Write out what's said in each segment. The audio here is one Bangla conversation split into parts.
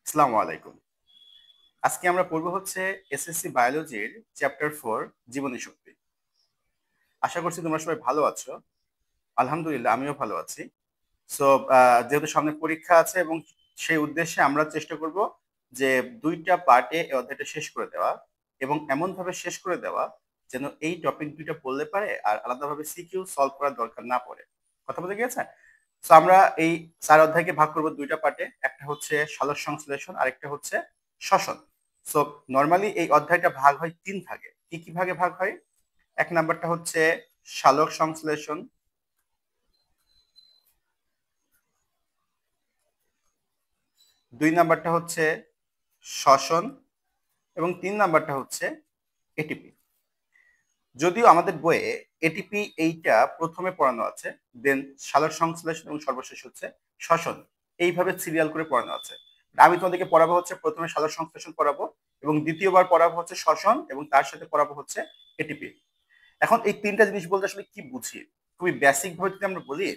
আসসালামু আলাইকুম। আজকে আমরা পড়ব হচ্ছে এসএসসি বায়োলজির চ্যাপ্টার 4 জীবনী শক্তি। আশা করছি তোমরা সবাই ভালো আছো। আলহামদুলিল্লাহ আমিও ভালো আছি। সো যেহেতু সামনে পরীক্ষা আছে এবং সেই উদ্দেশ্যে আমরা চেষ্টা করব যে 2টা পার্টে এই অধ্যায়টা শেষ করে দেওয়া এবং এমনভাবে শেষ করে দেওয়া যেন এই টপিক 2টা পড়লে পারে আর আলাদাভাবে সিকিউ সলভ করার দরকার না পড়ে। কথা বলতে গিয়েছে? সো আমরা এই 4 অধ্যায়কে ভাগ করব 2টা পার্টে। একটা হচ্ছে সালোক সংশ্লেষণ, আরেকটা হচ্ছে শ্বসন। সো নরমালি এই অধ্যায়টা ভাগ হয় 3 ভাগে। কি কি ভাগে ভাগ হয়? এক নাম্বারটা হচ্ছে সালোক সংশ্লেষণ, 2 নাম্বারটা হচ্ছে শ্বসন এবং 3 নাম্বারটা হচ্ছে এটিপি। যদিও আমাদের বইয়ে এটিপি এইটা প্রথমে পড়ানো আছে, দেন সালোক সংশ্লেষণ এবং সর্বশেষ হচ্ছে শ্বসন, এইভাবে সিরিয়াল করে পড়ানো আছে। আমি তোমাদেরকে পড়াবো হচ্ছে প্রথমে সালোক সংশ্লেষণ পড়াবো এবং দ্বিতীয়বার পড়াবো হচ্ছে শ্বসন এবং তার সাথে পড়াবো হচ্ছে এটিপি। এখন এই 3টা জিনিস বলতে আসলে কি বুঝি? খুবই বেসিক ভাবে যদি আমরা বলি,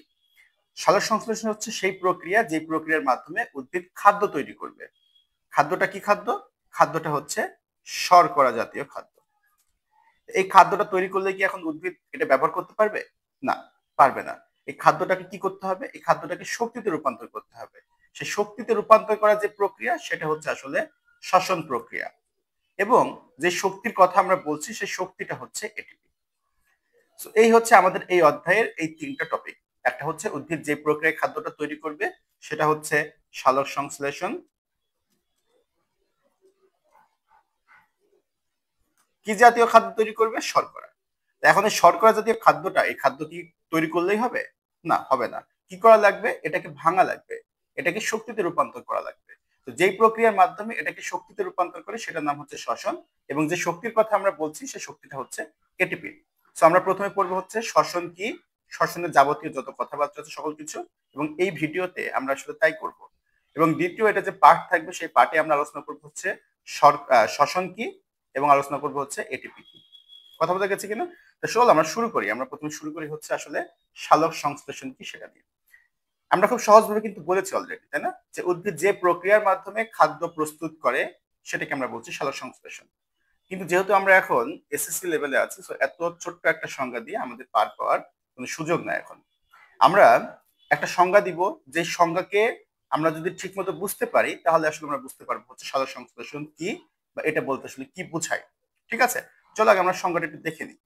সালোক সংশ্লেষণ হচ্ছে সেই প্রক্রিয়া যে প্রক্রিয়ার মাধ্যমে উদ্ভিদ খাদ্য তৈরি করবে। খাদ্যটা কি খাদ্য? খাদ্যটা হচ্ছে শর্করা জাতীয় খাদ্য। এই খাদ্যটা তৈরি করলে কি এখন উদ্ভিদ এটা ব্যবহার করতে পারবে? না, পারবে না। এই খাদ্যটাকে কি করতে হবে? এই খাদ্যটাকে শক্তিতে রূপান্তর করতে হবে। সেই শক্তিতে রূপান্তর করার যে প্রক্রিয়া সেটা হচ্ছে আসলে শ্বসন প্রক্রিয়া। এবং যে শক্তির কথা আমরা বলছি সেই শক্তিটা হচ্ছে এটিপি। এই হচ্ছে আমাদের এই অধ্যায়ের এই 3টা টপিক। একটা হচ্ছে উদ্ভিদ যে প্রক্রিয়ায় খাদ্যটা তৈরি করবে সেটা হচ্ছে সালোক সংশ্লেষণ। কি জাতীয় খাদ্য তৈরি করবে? শর্করা। এখন এই শর্করা জাতীয় খাদ্যটা, এই খাদ্য কি তৈরি করলেই হবে? না, হবে না। কি করা লাগবে? এটাকে ভাঙা লাগবে, এটাকে শক্তিতে রূপান্তর করা লাগবে। তো যেই প্রক্রিয়ার মাধ্যমে এটাকে শক্তিতে রূপান্তর করে সেটার নাম হচ্ছে শ্বসন। এবং যে শক্তির কথা আমরা বলছি সেই শক্তিটা হচ্ছে এটিপি। তো আমরা প্রথমে পড়বো হচ্ছে শ্বসন কি, শ্বসনের যাবতীয় যত কথাবার্তা আছে সকল কিছু, এবং এই ভিডিওতে আমরা আসলে তাই করব। এবং দ্বিতীয় এটা যে পার্ট থাকবে সেই পার্টে আমরা আলোচনা করবো হচ্ছে শ্বসন কি এবং আলোচনা করবো হচ্ছে এটিপি কি। কথা বলতে গেছে কিনা? তো চল আমরা শুরু করি। আমরা প্রথমে শুরু করি হচ্ছে আসলে সালোক সংশ্লেষণ কি সেটা দিয়ে। আমরা খুব সহজভাবে কিন্তু বলেছি অলরেডি, তাই না, যে উদ্ভিদ যে প্রক্রিয়ার মাধ্যমে খাদ্য প্রস্তুত করে সেটাকে আমরা বলছি সালোক সংশ্লেষণ। কিন্তু যেহেতু আমরা এখন এসএসসি লেভেলে আছি, তো এত ছোট্ট একটা সংজ্ঞা দিয়ে আমাদের পার পাওয়ার কোনো সুযোগ নাই। এখন আমরা একটা সংজ্ঞা দিব, যে সংজ্ঞাকে আমরা যদি ঠিক মতো বুঝতে পারি তাহলে আসলে আমরা বুঝতে পারবো হচ্ছে সালোক সংশ্লেষণ কি বা এটা বলতে আসলে কি বোঝায়। ঠিক আছে, চলো আগে আমরা সংজ্ঞাটা একটু দেখে নিই।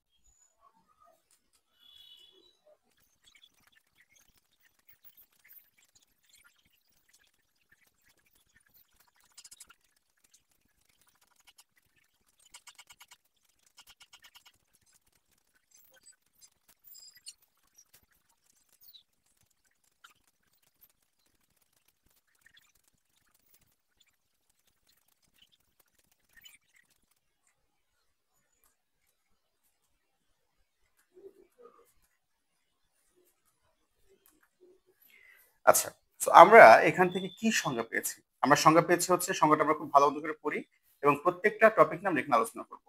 আচ্ছা, তো আমরা এখান থেকে কি সংজ্ঞা পেয়েছি? আমরা সংজ্ঞা পেয়েছি হচ্ছে, সংজ্ঞাটা আমরা খুব ভালো মতো করে পড়ি এবং প্রত্যেকটা টপিক নাম এখানে আলোচনা করব।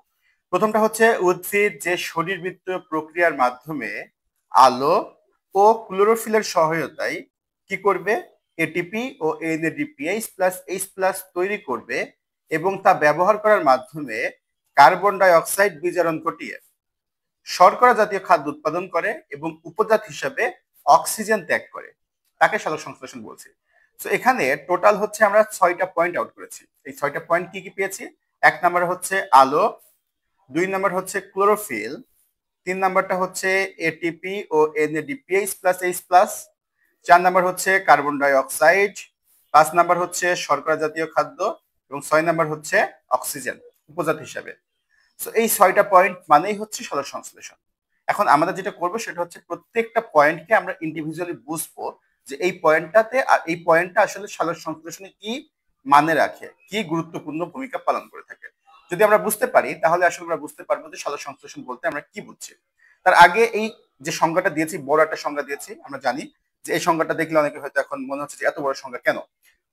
প্রথমটা হচ্ছে উদ্ভিদ যে শরীরবৃত্তীয় প্রক্রিয়ার মাধ্যমে আলো ও ক্লোরোফিলের সহায়তায় কি করবে? এটিপি ও এনএডিপিএইচ প্লাস এইচ প্লাস তৈরি করবে এবং তা ব্যবহার করার মাধ্যমে কার্বন ডাই অক্সাইড বিজারণ ঘটিয়ে শর্করা জাতীয় খাদ্য উৎপাদন করে এবং উপজাত হিসাবে অক্সিজেন ত্যাগ করে, তাকে সালোক সংশ্লেষণ বলছি। তো এখানে টোটাল হচ্ছে আমরা 6টা পয়েন্ট আউট করেছি। এই 6টা পয়েন্ট কি কি পেয়েছি? 1 নাম্বার হচ্ছে আলো, 2 নাম্বার হচ্ছে ক্লোরোফিল, 3 নাম্বারটা হচ্ছে এটিপি ও NADPH plus H plus, 4 number হচ্ছে কার্বন ডাই অক্সাইড, 5 নাম্বার হচ্ছে শর্করা জাতীয় খাদ্য এবং 6 নাম্বার হচ্ছে অক্সিজেন উপজাত হিসাবে। তো এই 6টা পয়েন্ট মানেই হচ্ছে সালোক সংশ্লেষণ। এখন আমরা যেটা করবো সেটা হচ্ছে প্রত্যেকটা পয়েন্টকে আমরা ইন্ডিভিজুয়ালি বুঝবো যে এই পয়েন্টটাতে আর এই পয়েন্টটা আসলে সালোক সংশ্লেষণে কি মানে রাখে, কি গুরুত্বপূর্ণ ভূমিকা পালন করে থাকে। যদি আমরা বুঝতে পারি তাহলে আসলে আমরা বুঝতে পারবো যে সালোক সংশ্লেষণ বলতে আমরা কি বুঝছি। তার আগে এই যে সংজ্ঞাটা দিয়েছি, বড় একটা সংজ্ঞা দিয়েছি, আমরা জানি যে এই সংজ্ঞাটা দেখলে অনেকে হয়তো এখন মনে হচ্ছে যে এত বড় সংজ্ঞা কেন।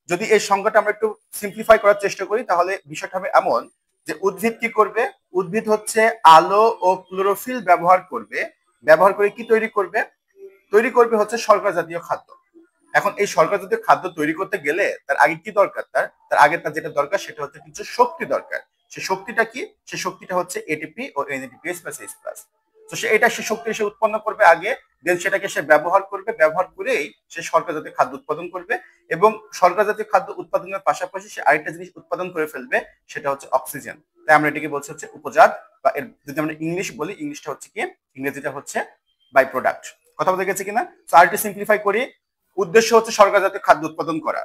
যদি এই সংজ্ঞাটা আমরা একটু সিম্পলিফাই করার চেষ্টা করি তাহলে বিষয়টা হবে এমন যে উদ্ভিদ কি করবে? উদ্ভিদ হচ্ছে আলো ও ক্লোরোফিল ব্যবহার করবে, ব্যবহার করে কি তৈরি করবে? তৈরি করবে হচ্ছে শর্করা জাতীয় খাদ্য। এখন এই শর্করা জাতীয় খাদ্য তৈরি করতে গেলে তার আগে কি দরকার, তার আগে তার যেটা দরকার সেটা হচ্ছে কিছু শক্তি দরকার। সে শক্তিটা কি? সে শক্তিটা হচ্ছে এটিপি ও এনএডিপিএস প্লাস এইচ প্লাস। তো সে শক্তি সে উৎপন্ন করবে আগে, দেন সেটাকে সে ব্যবহার করবে, ব্যবহার করেই সে শর্করা জাতীয় খাদ্য উৎপাদন করবে। এবং শর্করা জাতীয় খাদ্য উৎপাদনের পাশাপাশি সে আরেকটা জিনিস উৎপাদন করে ফেলবে, সেটা হচ্ছে অক্সিজেন। তাই আমরা এটাকে বলছি হচ্ছে উপজাত, বা এর যদি আমরা ইংলিশ বলি, ইংলিশটা হচ্ছে কি, ইংরেজিটা হচ্ছে বাই প্রোডাক্ট। কথা বলতে গেছে কিনা? তো আরেকটু সিম্পলিফাই করি, উদ্দেশ্য হচ্ছে শর্করা জাতীয় খাদ্য উৎপাদন করা।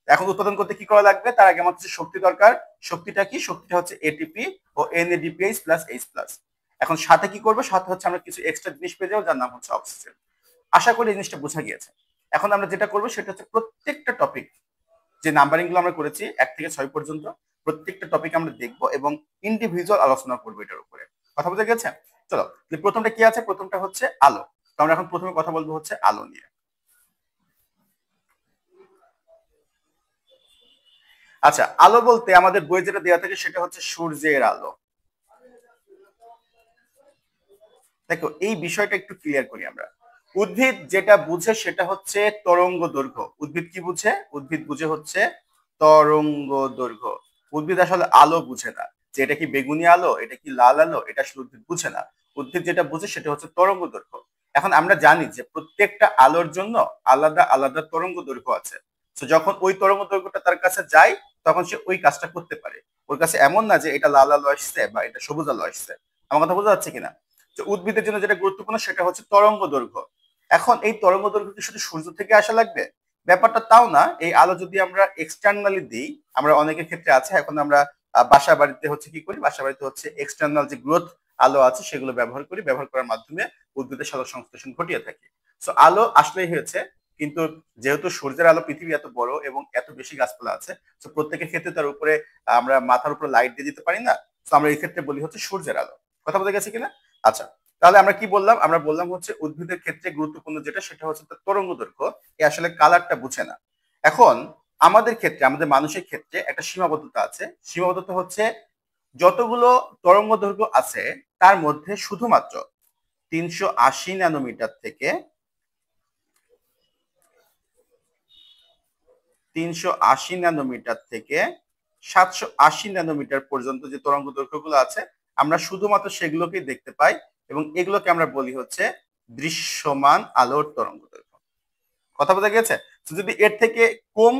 এখন উৎপাদন করতে কি করা লাগবে? তার আগে আমার হচ্ছে শক্তি দরকার। শক্তিটা কি? শক্তিটা হচ্ছে এটিপি ও এনএডিপিএইচ প্লাস এইচ প্লাস। এখন সাথে কি করবো? সাথে হচ্ছে আমরা কিছু এক্সট্রা জিনিস পেয়ে যাবো, যার নাম হচ্ছে অক্সিজেন। আশা করি এই জিনিসটা বোঝা গিয়েছে। এখন আমরা যেটা করবো সেটা হচ্ছে প্রত্যেকটা টপিক, যে নাম্বারিং গুলো আমরা করেছি 1 থেকে 6 পর্যন্ত, প্রত্যেকটা টপিক আমরা দেখবো এবং ইন্ডিভিজুয়াল আলোচনা করবো এটার উপরে। কথা বোঝা গেছে? চলো, প্রথমটা কি আছে? প্রথমটা হচ্ছে আলো। তো আমরা এখন প্রথমে কথা বলবো হচ্ছে আলো নিয়ে। আচ্ছা, আলো বলতে আমাদের বই যেটা দেওয়া থাকে সেটা হচ্ছে সূর্যের আলো। দেখো, এই বিষয়টা একটু ক্লিয়ার করি আমরা। উদ্ভিদ যেটা বুঝে সেটা হচ্ছে তরঙ্গ দৈর্ঘ্য। উদ্ভিদ কি বুঝে? উদ্ভিদ বুঝে হচ্ছে তরঙ্গ দৈর্ঘ্য। উদ্ভিদ আসলে আলো বুঝে না, যে এটা কি বেগুনি আলো, এটা কি লাল আলো, এটা আসলে উদ্ভিদ বুঝে না। উদ্ভিদ যেটা বুঝে সেটা হচ্ছে তরঙ্গ দৈর্ঘ্য। এখন আমরা জানি যে প্রত্যেকটা আলোর জন্য আলাদা আলাদা তরঙ্গ দৈর্ঘ্য আছে। তো যখন ওই তরঙ্গ দৈর্ঘ্যটা তার কাছে যায়, তখন সে ওই কাজটা করতে পারে। ওর কাছে এমন না যে এটা লাল আলো আসছে বা এটা সবুজ আলো আসছে। আমার কথা বোঝা যাচ্ছে কিনা? যে উদ্ভিদের জন্য যেটা গুরুত্বপূর্ণ সেটা হচ্ছে তরঙ্গ দৈর্ঘ্য। এখন এই তরঙ্গ দৈর্ঘ্য কি শুধু সূর্য থেকে আসা লাগবে? ব্যাপারটা তাও না। এই আলো যদি আমরা এক্সটার্নালি দিই, আমরা অনেকের ক্ষেত্রে আছে, এখন আমরা বাসা বাড়িতে হচ্ছে কি করি, বাসা বাড়িতে হচ্ছে এক্সটার্নাল যে গ্রোথ আলো আছে সেগুলো ব্যবহার করি, ব্যবহার করার মাধ্যমে উদ্ভিদের সালোক সংশ্লেষণ ঘটিয়ে থাকি। সো আলো আসলেই হয়েছে, কিন্তু যেহেতু সূর্যের আলো পৃথিবী এত বড় এবং এত বেশি গাছপালা আছে, তো প্রত্যেকের ক্ষেত্রে তার উপরে আমরা মাথার উপরে লাইট দিয়ে দিতে পারি না। তো আমরা এই ক্ষেত্রে বলি হচ্ছে সূর্যের আলো। কথা বলতে গেছে কিনা? আচ্ছা, তাহলে আমরা কি বললাম? আমরা বললাম হচ্ছে উদ্ভিদের ক্ষেত্রে গুরুত্বপূর্ণ যেটা সেটা হচ্ছে তার তরঙ্গ দৈর্ঘ্য। এ আসলে কালারটা বুঝে না। এখন আমাদের ক্ষেত্রে, আমাদের মানুষের ক্ষেত্রে একটা সীমাবদ্ধতা আছে। সীমাবদ্ধতা হচ্ছে যতগুলো তরঙ্গ দৈর্ঘ্য আছে তার মধ্যে শুধুমাত্র 380 ন্যানোমিটার থেকে 780 ন্যানোমিটার পর্যন্ত যে তরঙ্গ দৈর্ঘ্যগুলো আছে, আমরা শুধুমাত্র সেগুলোকেই দেখতে পাই এবং এগুলোকে আমরা বলি হচ্ছে দৃশ্যমান আলোর তরঙ্গ দৈর্ঘ্য। কথা বোঝা গেছে? যদি এর থেকে কম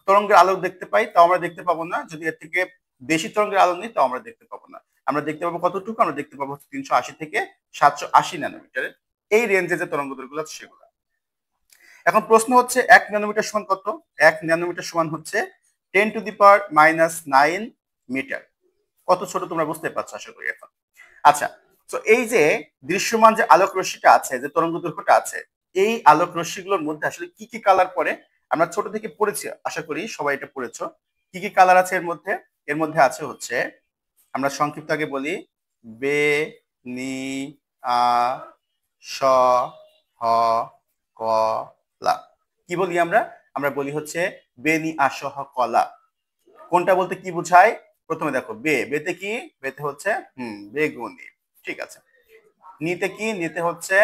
তরঙ্গের আলো দেখতে পাই তাও আমরা দেখতে পাবো না, যদি এর থেকে বেশি তরঙ্গের আলো নিই তাও আমরা দেখতে পাবো না। আমরা দেখতে পাবো কতটুকু? আমরা দেখতে পাবো 380 থেকে 780 ন্যানোমিটারের এই রেঞ্জে যে তরঙ্গ দৈর্ঘ্য আছে সেগুলো। এখন প্রশ্ন হচ্ছে 1 ন্যানোমিটার সমান কত? 1 ন্যানোমিটার সমান হচ্ছে 10⁻⁹ মিটার। কত ছোট তোমরা বুঝতে পারছো আশা করি এখন। আচ্ছা, তো এই যে দৃশ্যমান যে আলোক রশ্মিটা আছে, যে তরঙ্গ দৈর্ঘ্যটা আছে, এই আলোক রশ্মিগুলোর মধ্যে আসলে কি কি কালার পড়ে? আমরা ছোট থেকে পড়েছি, আশা করি সবাই এটা পড়েছো। কি কি কালার আছে এর মধ্যে? এর মধ্যে আছে হচ্ছে, আমরা সংক্ষিপ্ত আগে বলি, বে, নি, আ, স, হ, ক, লা। কি বলি আমরা? আমরা বলি হচ্ছে বেনি আসহ কলা। কোনটা বলতে কি বুঝায়? প্রথমে দেখো, বেতে কি? বেতে হচ্ছে বেগুনি। ঠিক আছে। নিতে কি? নিতে হচ্ছে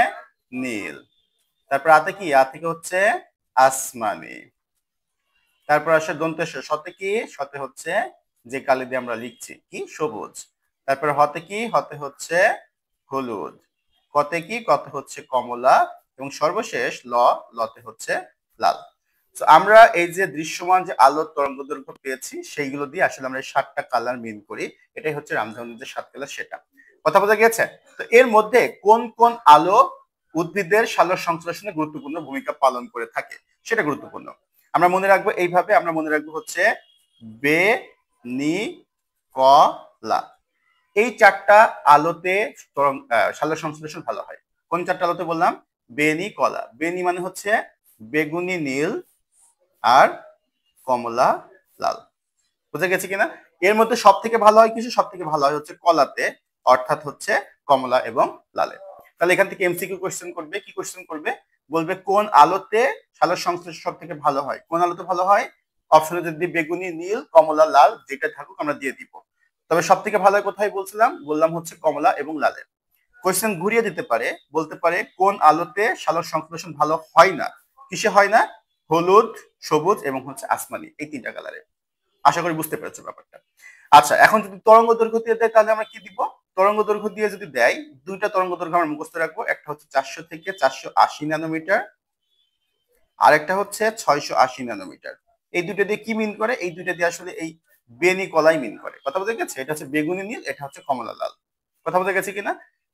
নীল। তারপর আতে কি? আ থেকে হচ্ছে আসমানি। তারপর আসে দন্তেশ, সতে কি? সতে হচ্ছে যে কালি দিয়ে আমরা লিখছি কি? সবুজ। তারপর হতে কি? হতে হচ্ছে হলুদ। কতে কি? কতে হচ্ছে কমলা। এবং সর্বশেষ লতে হচ্ছে লাল। তো আমরা এই যে দৃশ্যমান যে আলোর তরঙ্গ দৈর্ঘ্য পেয়েছি সেইগুলো দিয়ে আসলে আমরা 7টা কালার মিন করি। এটাই হচ্ছে রামধনুর যে 7 কালার সেটা। কথা বোঝা গেছে? তো এর মধ্যে কোন কোন আলো উদ্ভিদের সালোক সংশ্লেষণে গুরুত্বপূর্ণ ভূমিকা পালন করে থাকে সেটা গুরুত্বপূর্ণ। আমরা মনে রাখবো এইভাবে, আমরা মনে রাখবো হচ্ছে বে, নি, ক, লা। এই 4টা আলোতে সালোক সংশ্লেষণ ভালো হয়। কোন 4টা আলোতে বললাম? বেনি, কলা। বেনি মানে হচ্ছে বেগুনি নীল আর কমলা লাল। বুঝা গেছে কিনা? এর মধ্যে সব থেকে ভালো হয় কিছু, সব থেকে ভালো হয় হচ্ছে কলাতে, অর্থাৎ হচ্ছে কমলা এবং লালে। তাহলে এখান থেকে এমসিকিউ কোশ্চেন করবে। কি কোশ্চেন করবে? বলবে কোন আলোতে সালোক সংশ্লেষণ সব থেকে ভালো হয়? কোন আলোতে ভালো হয়? অপশনে যদি বেগুনি, নীল, কমলা, লাল যেটা থাকুক আমরা দিয়ে দিব। তবে সব থেকে ভালো হয় কোথায় বলছিলাম? বললাম হচ্ছে কমলা এবং লালে। কোশ্চেন ঘুরিয়ে দিতে পারে, বলতে পারে কোন আলোতে সালোক সংশ্লেষণ ভালো হয় না? কিসে হয় না? হলুদ, সবুজ এবং হচ্ছে আসমানি, এই 3টা কালারে। আশা করি বুঝতে পেরেছো ব্যাপারটা। আচ্ছা, এখন যদি তরঙ্গ দৈর্ঘ্য দিয়ে দেয় তাহলে আমরা কি দিব? তরঙ্গ দৈর্ঘ্য দিয়ে যদি দেয়, দুইটা তরঙ্গ দৈর্ঘ্য আমরা মুখস্থ রাখবো। একটা হচ্ছে 400 থেকে 480 ন্যানোমিটার, আর একটা হচ্ছে 680 ন্যানোমিটার। এই দুটো দিয়ে কি মিন করে? এই দুটো দিয়ে আসলে এই বেনি কলাই মিন করে। কথা বলতে গেছে? এটা হচ্ছে বেগুনি নীল, এটা হচ্ছে কমলা লাল। কথা বলতে গেছে কিনা?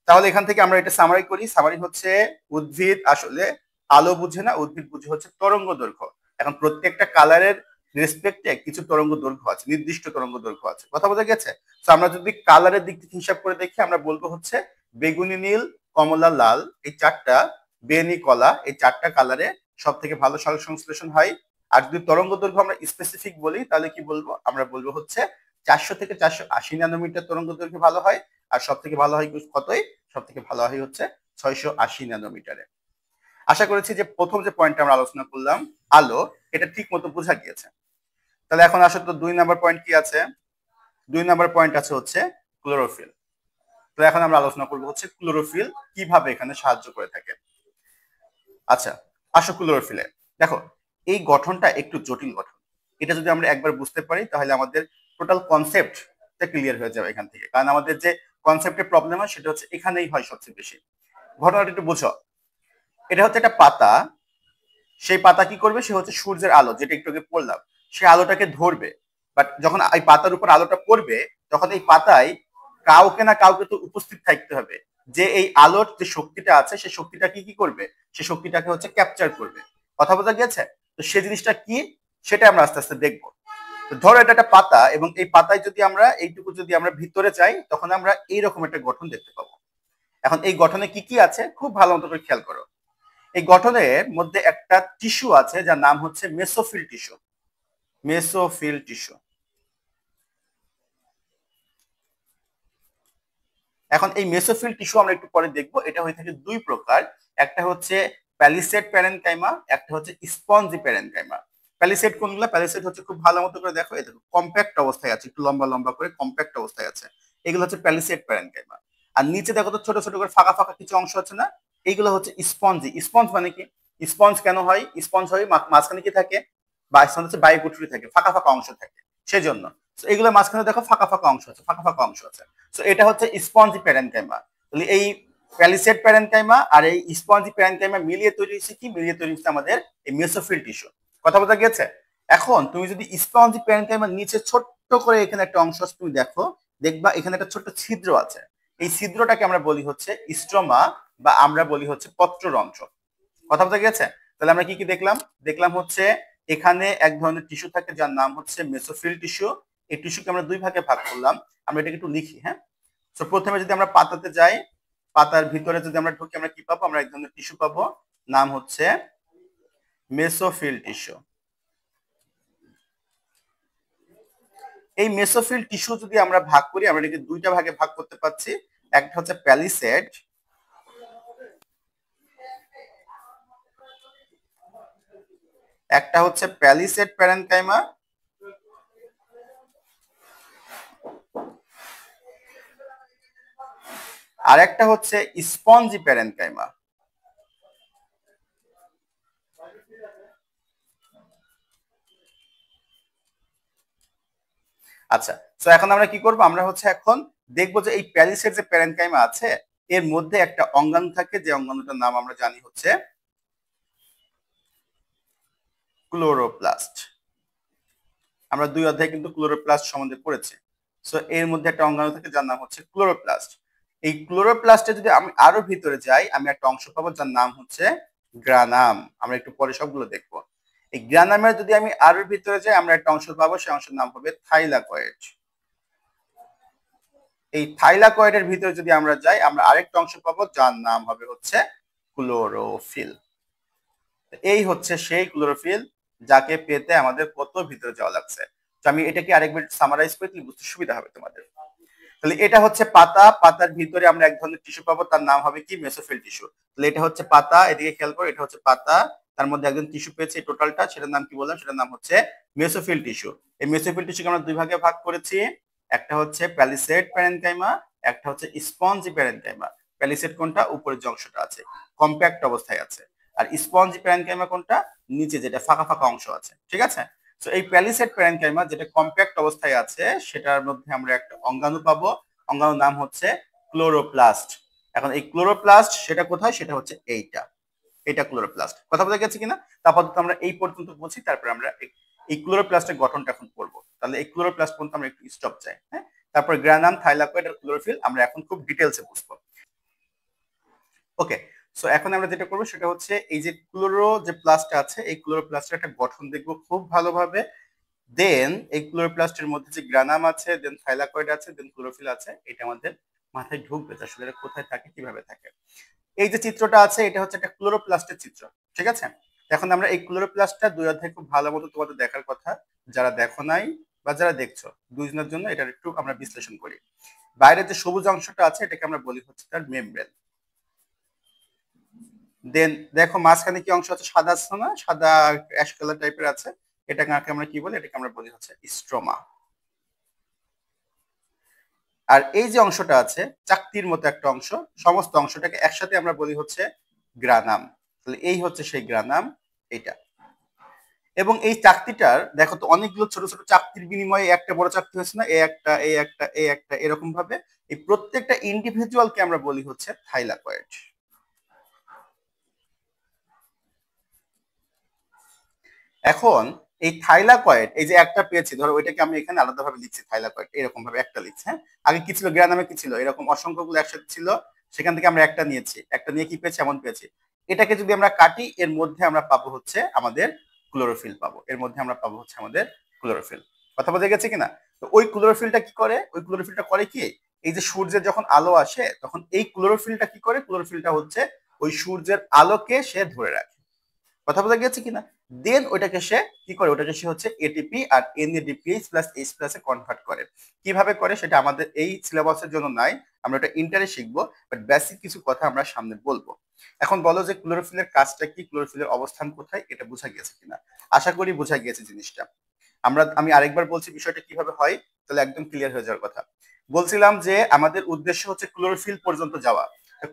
তাহলে এখান থেকে আমরা এটা সামারি করি। সামারি হচ্ছে উদ্ভিদ আসলে আলো বুঝে না, উদ্ভিদ বুঝে হচ্ছে তরঙ্গ দৈর্ঘ্য। এখন প্রত্যেকটা কালারের রেসপেক্টে কিছু তরঙ্গ দৈর্ঘ্য আছে, নির্দিষ্ট তরঙ্গ দৈর্ঘ্য আছে। কথা বলতে গেছে? তো আমরা যদি কালারের দিক থেকে হিসাব করে দেখি, আমরা বলবো হচ্ছে বেগুনি নীল, কমলা লাল, এই 4টা, বেনি কলা, এই 4টা কালারে সব থেকে ভালো সালোক সংশ্লেষণ হয়। আর যদি তরঙ্গ দৈর্ঘ্য আমরা স্পেসিফিক বলি তাহলে কি বলবো? আমরা বলবো হচ্ছে 400 থেকে 480 ন্যানোমিটার তরঙ্গ দৈর্ঘ্য ভালো হয়। আর সব থেকে ভালো হয় কতই? সব থেকে ভালো হয় হচ্ছে 680 ন্যানোমিটারে। আশা করেছি যে প্রথম যে পয়েন্টটা আমরা আলোচনা করলাম আলো, এটা ঠিক মতো বোঝা গিয়েছে। তাহলে এখন আসলে তো 2 নাম্বার পয়েন্ট কি আছে? 2 নাম্বার পয়েন্ট আছে হচ্ছে ক্লোরোফিল। তো এখন আমরা আলোচনা করবো হচ্ছে ক্লোরোফিল কিভাবে এখানে সাহায্য করে থাকে। আচ্ছা, আসো ক্লোরোফিলে। দেখো, এই গঠনটা একটু জটিল গঠন। এটা যদি আমরা একবার বুঝতে পারি তাহলে আমাদের টোটাল কনসেপ্টটা ক্লিয়ার হয়ে যাবে এখান থেকে। কারণ আমাদের যে কনসেপ্টের প্রবলেম হয় সেটা হচ্ছে এখানেই হয় সবচেয়ে বেশি। ঘটনাটা একটু বুঝো। এটা হচ্ছে একটা পাতা। সেই পাতা কি করবে? সে হচ্ছে সূর্যের আলো, যেটা একটু আগে বললাম, সে আলোটাকে ধরবে। বাট যখন এই পাতার উপর আলোটা পড়বে, তখন এই পাতায় কাউকে না কাউকে তো উপস্থিত থাকতে হবে, যে এই আলোর যে শক্তিটা আছে সেই শক্তিটা কি করবে? সে শক্তিটাকে হচ্ছে ক্যাপচার করবে। কথা বোঝা গেছে? তো সে জিনিসটা কি, সেটা আমরা আস্তে আস্তে দেখবো। তো ধরো এটা একটা পাতা, এবং এই পাতায় যদি আমরা এইটুকু যদি আমরা ভিতরে যাই, তখন আমরা এইরকম একটা গঠন দেখতে পাবো। এখন এই গঠনে কি কি আছে খুব ভালো মতো করে খেয়াল করো। এই গঠনের মধ্যে একটা টিস্যু আছে যার নাম হচ্ছে মেসোফিল টিস্যু। Mesophyll tissue. এখন এই মেসোফিল টিস্যু আমরা একটু পরে দেখবো। এটা হয়ে থাকে 2 প্রকার। একটা হচ্ছে প্যালিসেড প্যারেনকাইমা, একটা হচ্ছে স্পঞ্জি প্যারেনকাইমা। প্যালিসেড কোনগুলো? প্যালিসেড হচ্ছে খুব ভালো মতো করে দেখো, এটা কম্প্যাক্ট অবস্থায় আছে, একটু লম্বা লম্বা করে কম্প্যাক্ট অবস্থায় আছে। এগুলো হচ্ছে প্যালিসেড প্যারেনকাইমা। আর নিচে দেখো তো ছোট ছোট করে ফাঁকা ফাঁকা কিছু অংশ আছে না? এইগুলো হচ্ছে স্পঞ্জি। স্পঞ্জ মানে কি? স্পঞ্জ কেন হয়? স্পঞ্জ হয় মাঝখানে কি থাকে? বা স্পঞ্জ হচ্ছে বায়ুকুঠুরি থাকে, ফাঁকা ফাঁকা অংশ থাকে, সেজন্য। এগুলো মাঝখানে দেখো ফাঁকা ফাঁকা অংশ আছে, ফাঁকা ফাঁকা অংশ আছে। সো এটা হচ্ছে স্পঞ্জি প্যারেনকাইমা। তাহলে এই প্যালিসেড প্যারেনকাইমা আর এই স্পঞ্জি প্যারেনকাইমা মিলিয়ে তৈরি হচ্ছে কি? মিলিয়ে তৈরি হচ্ছে আমাদের এই মেসোফিল টিস্যু। কথা বলতে গেছে? এখন তুমি যদি স্পঞ্জি প্যারেনকাইমার নিচে ছোট্ট করে এখানে একটা অংশ তুমি দেখো, দেখবা এখানে একটা ছোট্ট ছিদ্র আছে। এই ছিদ্রটাকে আমরা বলি হচ্ছে স্ট্রোমা, বা আমরা বলি হচ্ছে পত্ররন্ধ্র। কথা বলতে গেছে? তাহলে আমরা কি কি দেখলাম? দেখলাম হচ্ছে এখানে এক ধরনের টিস্যু থাকে যার নাম হচ্ছে মেসোফিল টিস্যু। এই টিস্যুকে আমরা 2 ভাগে ভাগ করলাম। আমরা এটাকে একটু লিখি, হ্যাঁ? তো প্রথমে যদি আমরা পাতাতে যাই, পাতার ভিতরে যদি আমরা ঢুকি, আমরা কি পাবো? আমরা এক ধরনের টিস্যু পাবো, নাম হচ্ছে মেসোফিল টিস্যু। এই মেসোফিল টিস্যু যদি আমরা ভাগ করি, আমরা এটাকে 2টা ভাগে ভাগ করতে পারছি। একটা হচ্ছে প্যালিসেড, একটা হচ্ছে প্যালিসেড প্যারেনকাইমা, আর একটা হচ্ছে স্পঞ্জি প্যারেনকাইমা। আচ্ছা, তো এখন আমরা কি করব? আমরা হচ্ছে এখন দেখবো যে এই প্যালিসেড যে প্যারেনকাইমা আছে, এর মধ্যে একটা অঙ্গাণু থাকে, যে অঙ্গাণুটার নাম আমরা জানি হচ্ছে ক্লোরোপ্লাস্ট। আমরা 2 অধ্যায়ে কিন্তু ক্লোরোপ্লাস্ট সম্বন্ধে পড়েছি। সো এর মধ্যে একটা অঙ্গাণু থাকে যার নাম হচ্ছে ক্লোরোপ্লাস্ট। এই ক্লোরোপ্লাস্টে যদি আমি আরো ভিতরে যাই, আমি একটা অংশ পাবো যার নাম হচ্ছে গ্রানাম। আমরা একটু পরে সবগুলো দেখবো। এই গ্রানামের যদি আমি আরো ভিতরে যাই, আমরা একটা অংশ পাবো, সেই অংশের নাম হবে থাইলাকয়েড। এই থাইলাকয়েডের ভিতরে যদি আমরা যাই, আমরা আরেকটা অংশ পাবো যার নাম হবে হচ্ছে ক্লোরোফিল। এই হচ্ছে সেই ক্লোরোফিল, যাকে পেতে আমাদের কত ভিতরে যাওয়া লাগছে। তো আমি এটাকে আরেকবার সামারাইজ করে দিলে বুঝতে সুবিধা হবে তোমাদের। তাহলে এটা হচ্ছে পাতা, পাতার ভিতরে আমরা এক ধরনের টিস্যু পাবো, তার নাম হবে কি? Mesophyll tissue. তাহলে এটা হচ্ছে পাতা, এদিকে খেয়াল করো, এটা হচ্ছে পাতা, তার মধ্যে একজন টিস্যু পেয়েছে টোটালটা, সেটার নাম কি বললাম? সেটার নাম হচ্ছে মেসোফিল টিস্যু। এই মেসোফিল টিস্যুকে আমরা 2 ভাগে ভাগ করেছি। একটা হচ্ছে প্যালিসেড প্যারেনকাইমা, একটা হচ্ছে স্পঞ্জি প্যারেনকাইমা। প্যালিসেড কোনটা? উপরের যে অংশটা আছে, কম্প্যাক্ট অবস্থায় আছে। আর স্পঞ্জি প্যারেনকাইমা কোনটা? নিচে যেটা ফাঁকা ফাঁকা অংশ আছে, ঠিক আছে? তো এই প্যালিসেড প্যারেনকাইমা যেটা কম্প্যাক্ট অবস্থায় আছে সেটার মধ্যে আমরা একটা অঙ্গাণু পাবো। অঙ্গাণুর নাম হচ্ছে ক্লোরোপ্লাস্ট। এখন এই ক্লোরোপ্লাস্ট সেটা কোথায়? সেটা হচ্ছে এটা ক্লোরোপ্লাস্ট। কথা বোঝা গেছে কিনা? আপাতত আমরা এই পর্যন্ত বলছি, তারপরে আমরা এই ক্লোরোপ্লাস্টের গঠনটা এখন করবো। তাহলে এই ক্লোরোপ্লাস্ট পর্যন্ত আমরা একটু স্টপ চাই, হ্যাঁ? তারপর গ্রানাম, থাইলাকয়েড আর ক্লোরোফিল আমরা এখন খুব ডিটেলসে বুঝবো। ওকে, সো এখন আমরা যেটা করবো সেটা হচ্ছে এই যে ক্লোরো যে প্লাস্ট আছে এই ক্লোরোপ্লাস্টের একটা গঠন দেখবো খুব ভালোভাবে। দেন এই ক্লোরোপ্লাস্টের মধ্যে যে গ্রানাম আছে, দেন থাইলাকয়েড আছে, দেন ক্লোরোফিল আছে, এটা আমাদের মাথায় ঢুকবে আসলে এটা কোথায় থাকে, কিভাবে থাকে। এই যে চিত্রটা আছে এটা হচ্ছে একটা ক্লোরোপ্লাস্টের চিত্র, ঠিক আছে? এখন আমরা এই ক্লোরোপ্লাস্টটা 2 অধ্যায়ে খুব ভালো মতো তোমাদের দেখার কথা, যারা দেখো নাই বা যারা দেখছো দুইজনের জন্য এটা একটু আমরা বিশ্লেষণ করি। বাইরের যে সবুজ অংশটা আছে এটাকে আমরা বলি হচ্ছে তার মেমব্রেন। দেন দেখো মাঝখানে কি অংশ আছে, সাদা আছে না, সাদা অ্যাশ কালার টাইপের আছে, এটাকে আমরা কি বলি, এটাকে আমরা বলি হচ্ছে স্ট্রোমা। আর এই যে অংশটা আছে চাকতির মতো একটা অংশ, সমস্ত অংশটাকে একসাথে আমরা বলি হচ্ছে গ্রানাম। তাহলে এই হচ্ছে সেই গ্রানাম, এটা। এবং এই চাকতিটার দেখো তো অনেকগুলো ছোট ছোট চাকতির বিনিময়ে একটা বড় চাকতি হচ্ছে না, এই একটা এই একটা এই একটা, এরকম ভাবে এই প্রত্যেকটা ইন্ডিভিজুয়ালকে আমরা বলি হচ্ছে থাইলাকয়েড। এখন এই থাইলাকয়েড এই যে একটা পেয়েছি, ধরো ওইটাকে আমি এখানে আলাদাভাবে লিখছি থাইলাকয়েড, এরকম ভাবে একটা লিখছি, হ্যাঁ? আগে কি ছিল, গ্রানামে কি ছিল, এরকম অসংখ্যগুলো একসাথে ছিল, সেখান থেকে আমরা একটা নিয়েছি, একটা নিয়ে কি পেয়েছি, এমন পেয়েছি। এটাকে যদি আমরা কাটি এর মধ্যে আমরা পাবো হচ্ছে আমাদের ক্লোরোফিল পাবো, এর মধ্যে আমরা পাবো হচ্ছে আমাদের ক্লোরোফিল। কথা বোঝা গেছে কিনা? তো ওই ক্লোরোফিলটা কি করে, ওই ক্লোরোফিলটা করে কি, এই যে সূর্যের যখন আলো আসে তখন এই ক্লোরোফিলটা কি করে, ক্লোরোফিলটা হচ্ছে ওই সূর্যের আলোকে সে ধরে রাখে। কথা বোঝা গেছে কিনা? দেন ওটাকে সে কি করে, ওটাকে সে হচ্ছে এটিপি আর এনএডিপিএইচ প্লাস এইচ প্লাসে কনভার্ট করে। কিভাবে করে সেটা আমাদের এই সিলেবাসের জন্য নাই, আমরা এটা ইন্টারে শিখবো, বাট বেসিক কিছু কথা আমরা সামনে বলবো। এখন বলো যে ক্লোরোফিলের কাজটা কি, ক্লোরোফিলের অবস্থান কোথায়, এটা বোঝা গেছে কিনা? আশা করি বোঝা গিয়েছে জিনিসটা। আমি আরেকবার বলছি বিষয়টা কিভাবে হয়, তাহলে একদম ক্লিয়ার হয়ে যাওয়ার কথা। বলছিলাম যে আমাদের উদ্দেশ্য হচ্ছে ক্লোরোফিল পর্যন্ত যাওয়া।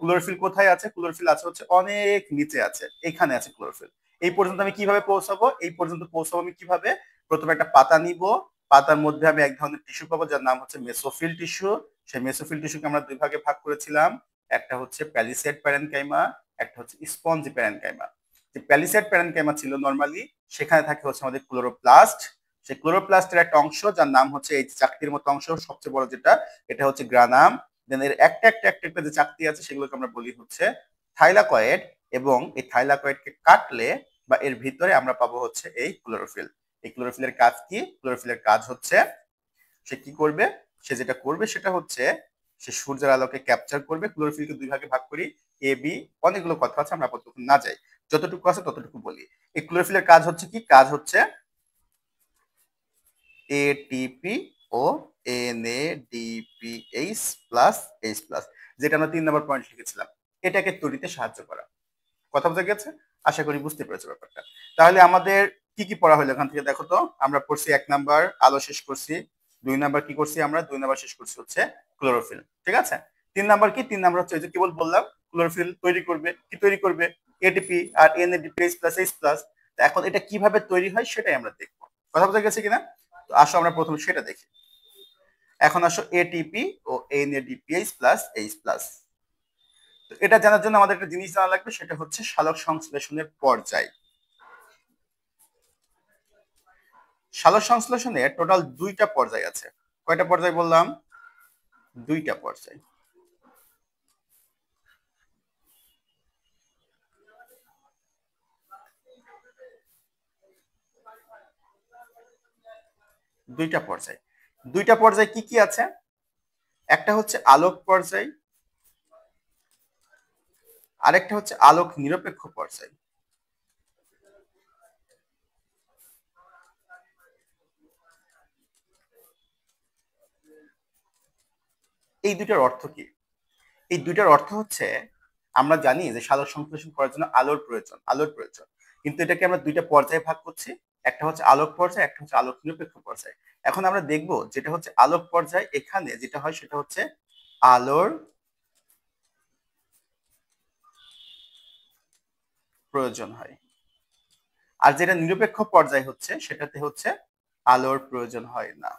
ক্লোরোফিল কোথায় আছে, ক্লোরোফিল আছে হচ্ছে অনেক নিচে আছে, এখানে আছে ক্লোরোফিল। এই পর্যন্ত আমি কিভাবে পৌঁছাবো, এই পর্যন্ত পৌঁছাবো আমি কিভাবে, প্রথমে একটা পাতা নিব, পাতার মধ্যে আমি এক ধরনের টিস্যু পাবো যার নাম হচ্ছে মেসোফিল টিস্যু। সেই মেসোফিল টিস্যুকে আমরা দুই ভাগে ভাগ করেছিলাম, একটা হচ্ছে প্যালিসেড প্যারেনকাইমা, একটা হচ্ছে স্পঞ্জি প্যারেনকাইমা। যে প্যালিসেড প্যারেনকাইমা ছিল নরমালি, সেখানে থাকে হচ্ছে আমাদের ক্লোরোপ্লাস্ট। সেই ক্লোরোপ্লাস্টের একটা অংশ যার নাম হচ্ছে এই চাকতির মতো অংশ, সবচেয়ে বড় যেটা, এটা হচ্ছে গ্রানাম। দেন এর একটা একটা একটা একটা যে চাকতি আছে সেগুলোকে আমরা বলি হচ্ছে থাইলাকয়েড। এবং এই থাইলাকয়েডকে কাটলে বা এর ভিতরে আমরা পাবো হচ্ছে এই ক্লোরোফিল। এই ক্লোরোফিলের কাজ কি, ক্লোরোফিলের কাজ হচ্ছে সে কি করবে, সে যেটা করবে সেটা হচ্ছে সে সূর্যের আলোকে ক্যাপচার করবে। ক্লোরোফিলকে দুই ভাগে ভাগ করি, এ বি, অনেকগুলো কথা আছে, আমরা আপাতত না যাই, যতটুকু আছে ততটুকু বলি। এই ক্লোরোফিলের কাজ হচ্ছে কি, কাজ হচ্ছে এটিপি ও এনএডিপিএইচ প্লাস এইচ প্লাস, যেটা আমরা 3 নম্বর পয়েন্ট লিখেছিলাম, এটাকে তৈরিতে সাহায্য করা। কথা বোঝা গেছে? আশা করি বুঝতে পেরেছো ব্যাপারটা। তাহলে আমাদের কি কি পড়া হলো এখান থেকে দেখো তো। আমরা পড়ছি 1 নাম্বার আলো শেষ করছি, 2 নাম্বার কি করছি, আমরা 2 নাম্বার শেষ করছি হচ্ছে ক্লোরোফিল, ঠিক আছে? 3 নাম্বার কি, 3 নাম্বার হচ্ছে যে কেবল বললাম ক্লোরোফিল তৈরি করবে, কি তৈরি করবে, এটিপি আর এনএডিপিএইচ প্লাস এইচ প্লাস। এখন এটা কিভাবে তৈরি হয় সেটাই আমরা দেখবো। কথা বোঝা গেছে কিনা? তো আসো আমরা প্রথমে সেটা দেখি। এখন আসো এটিপি ও এনএডিপিএইচ প্লাস এইচ প্লাস। তো এটা জানার জন্য আমাদের একটা জিনিস জানা লাগবে, সেটা হচ্ছে সালোক সংশ্লেষণের পর্যায়। সালোক সংশ্লেষণে টোটাল 2টা পর্যায় আছে। কয়টা পর্যায় বললাম? 2টা পর্যায়। দুইটা পর্যায়। 2টা পর্যায় কি কি আছে? একটা হচ্ছে আলোক পর্যায়, আরেকটা হচ্ছে আলোক নিরপেক্ষ পর্যায়। এই দুইটার অর্থ কি? এই দুইটার অর্থ হচ্ছে আমরা জানি যে সালোক সংশ্লেষণ করার জন্য আলোর প্রয়োজন, কিন্তু এটাকে আমরা 2টা পর্যায়ে ভাগ করছি, একটা হচ্ছে আলোক পর্যায়, একটা হচ্ছে আলোক নিরপেক্ষ পর্যায়। এখন আমরা দেখব যেটা হচ্ছে আলোক পর্যায়, এখানে যেটা হয় সেটা হচ্ছে আলোর প্রয়োজন হয়। আর যেটা নিরপেক্ষ পর্যায় হচ্ছে সেটাতে হচ্ছে আলোর প্রয়োজন হয় না।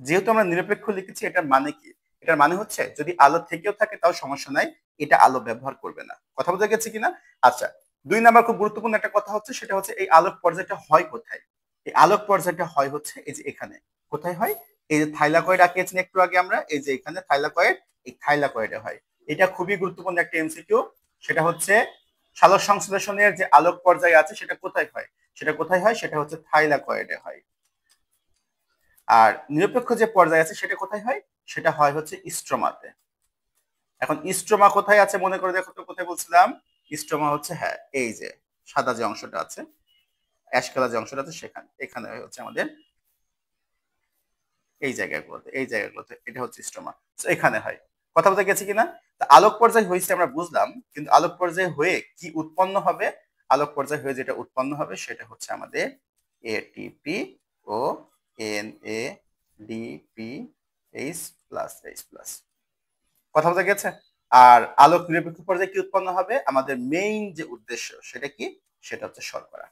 যেহেতু আমরা নিরপেক্ষ লিখেছি, এটার মানে কি? এটার মানে হচ্ছে যদি আলো থেকেও থাকে তাও সমস্যা নাই, এটা আলো ব্যবহার করবে না। কথা বোঝা গেছে কিনা? আচ্ছা, 2 নাম্বার খুব গুরুত্বপূর্ণ একটা কথা হচ্ছে, সেটা হচ্ছে এই আলোক পর্যায়টা হয় কোথায়? এই আলোক পর্যায়টা হয় হচ্ছে এই যে এখানে। কোথায় হয়? এই যে থাইলাকয়েড আঁকিয়েছেন একটু আগে আমরা, এই যে এখানে থাইলাকয়েড, এই থাইলাকয়েডে হয়। এটা খুবই গুরুত্বপূর্ণ একটা এমসিকিউ। সেটা হচ্ছে সালোক সংশ্লেষণের যে আলোক পর্যায় আছে সেটা কোথায় হয়? সেটা কোথায় হয়? সেটা হচ্ছে থাইলাকয়েডে হয়। আর নিরপেক্ষ যে পর্যায় আছে সেটা কোথায় হয়? সেটা হয় হচ্ছে স্ট্রোমাতে। এখন স্ট্রোমা কোথায় আছে মনে করে দেখো তো, কোথায় বলছিলাম? স্ট্রোমা হচ্ছে, হ্যাঁ, এই যে সাদা যে অংশটা আছে, অ্যাশ কালার যে অংশটা আছে সেখানে, এখানে হচ্ছে আমাদের এই জায়গাগুলোতে এটা হচ্ছে স্ট্রোমা। তো এখানে হয়। কথা বলতে গেছি কিনা? আলোক পর্যায় হয়েছে আমরা বুঝলাম, কিন্তু আলোক পর্যায় হয়ে কি উৎপন্ন হবে? আলোক পর্যায় হয়ে যেটা উৎপন্ন হবে সেটা হচ্ছে আমাদের এটিপি ও এনএডিপি H+H+। কথা বলতে গেছে? আর আলোক নিরপেক্ষ পর্যায়ে কি উৎপন্ন হবে? আমাদের মেইন যে উদ্দেশ্য সেটা কি? সেটা হচ্ছে শর্করা।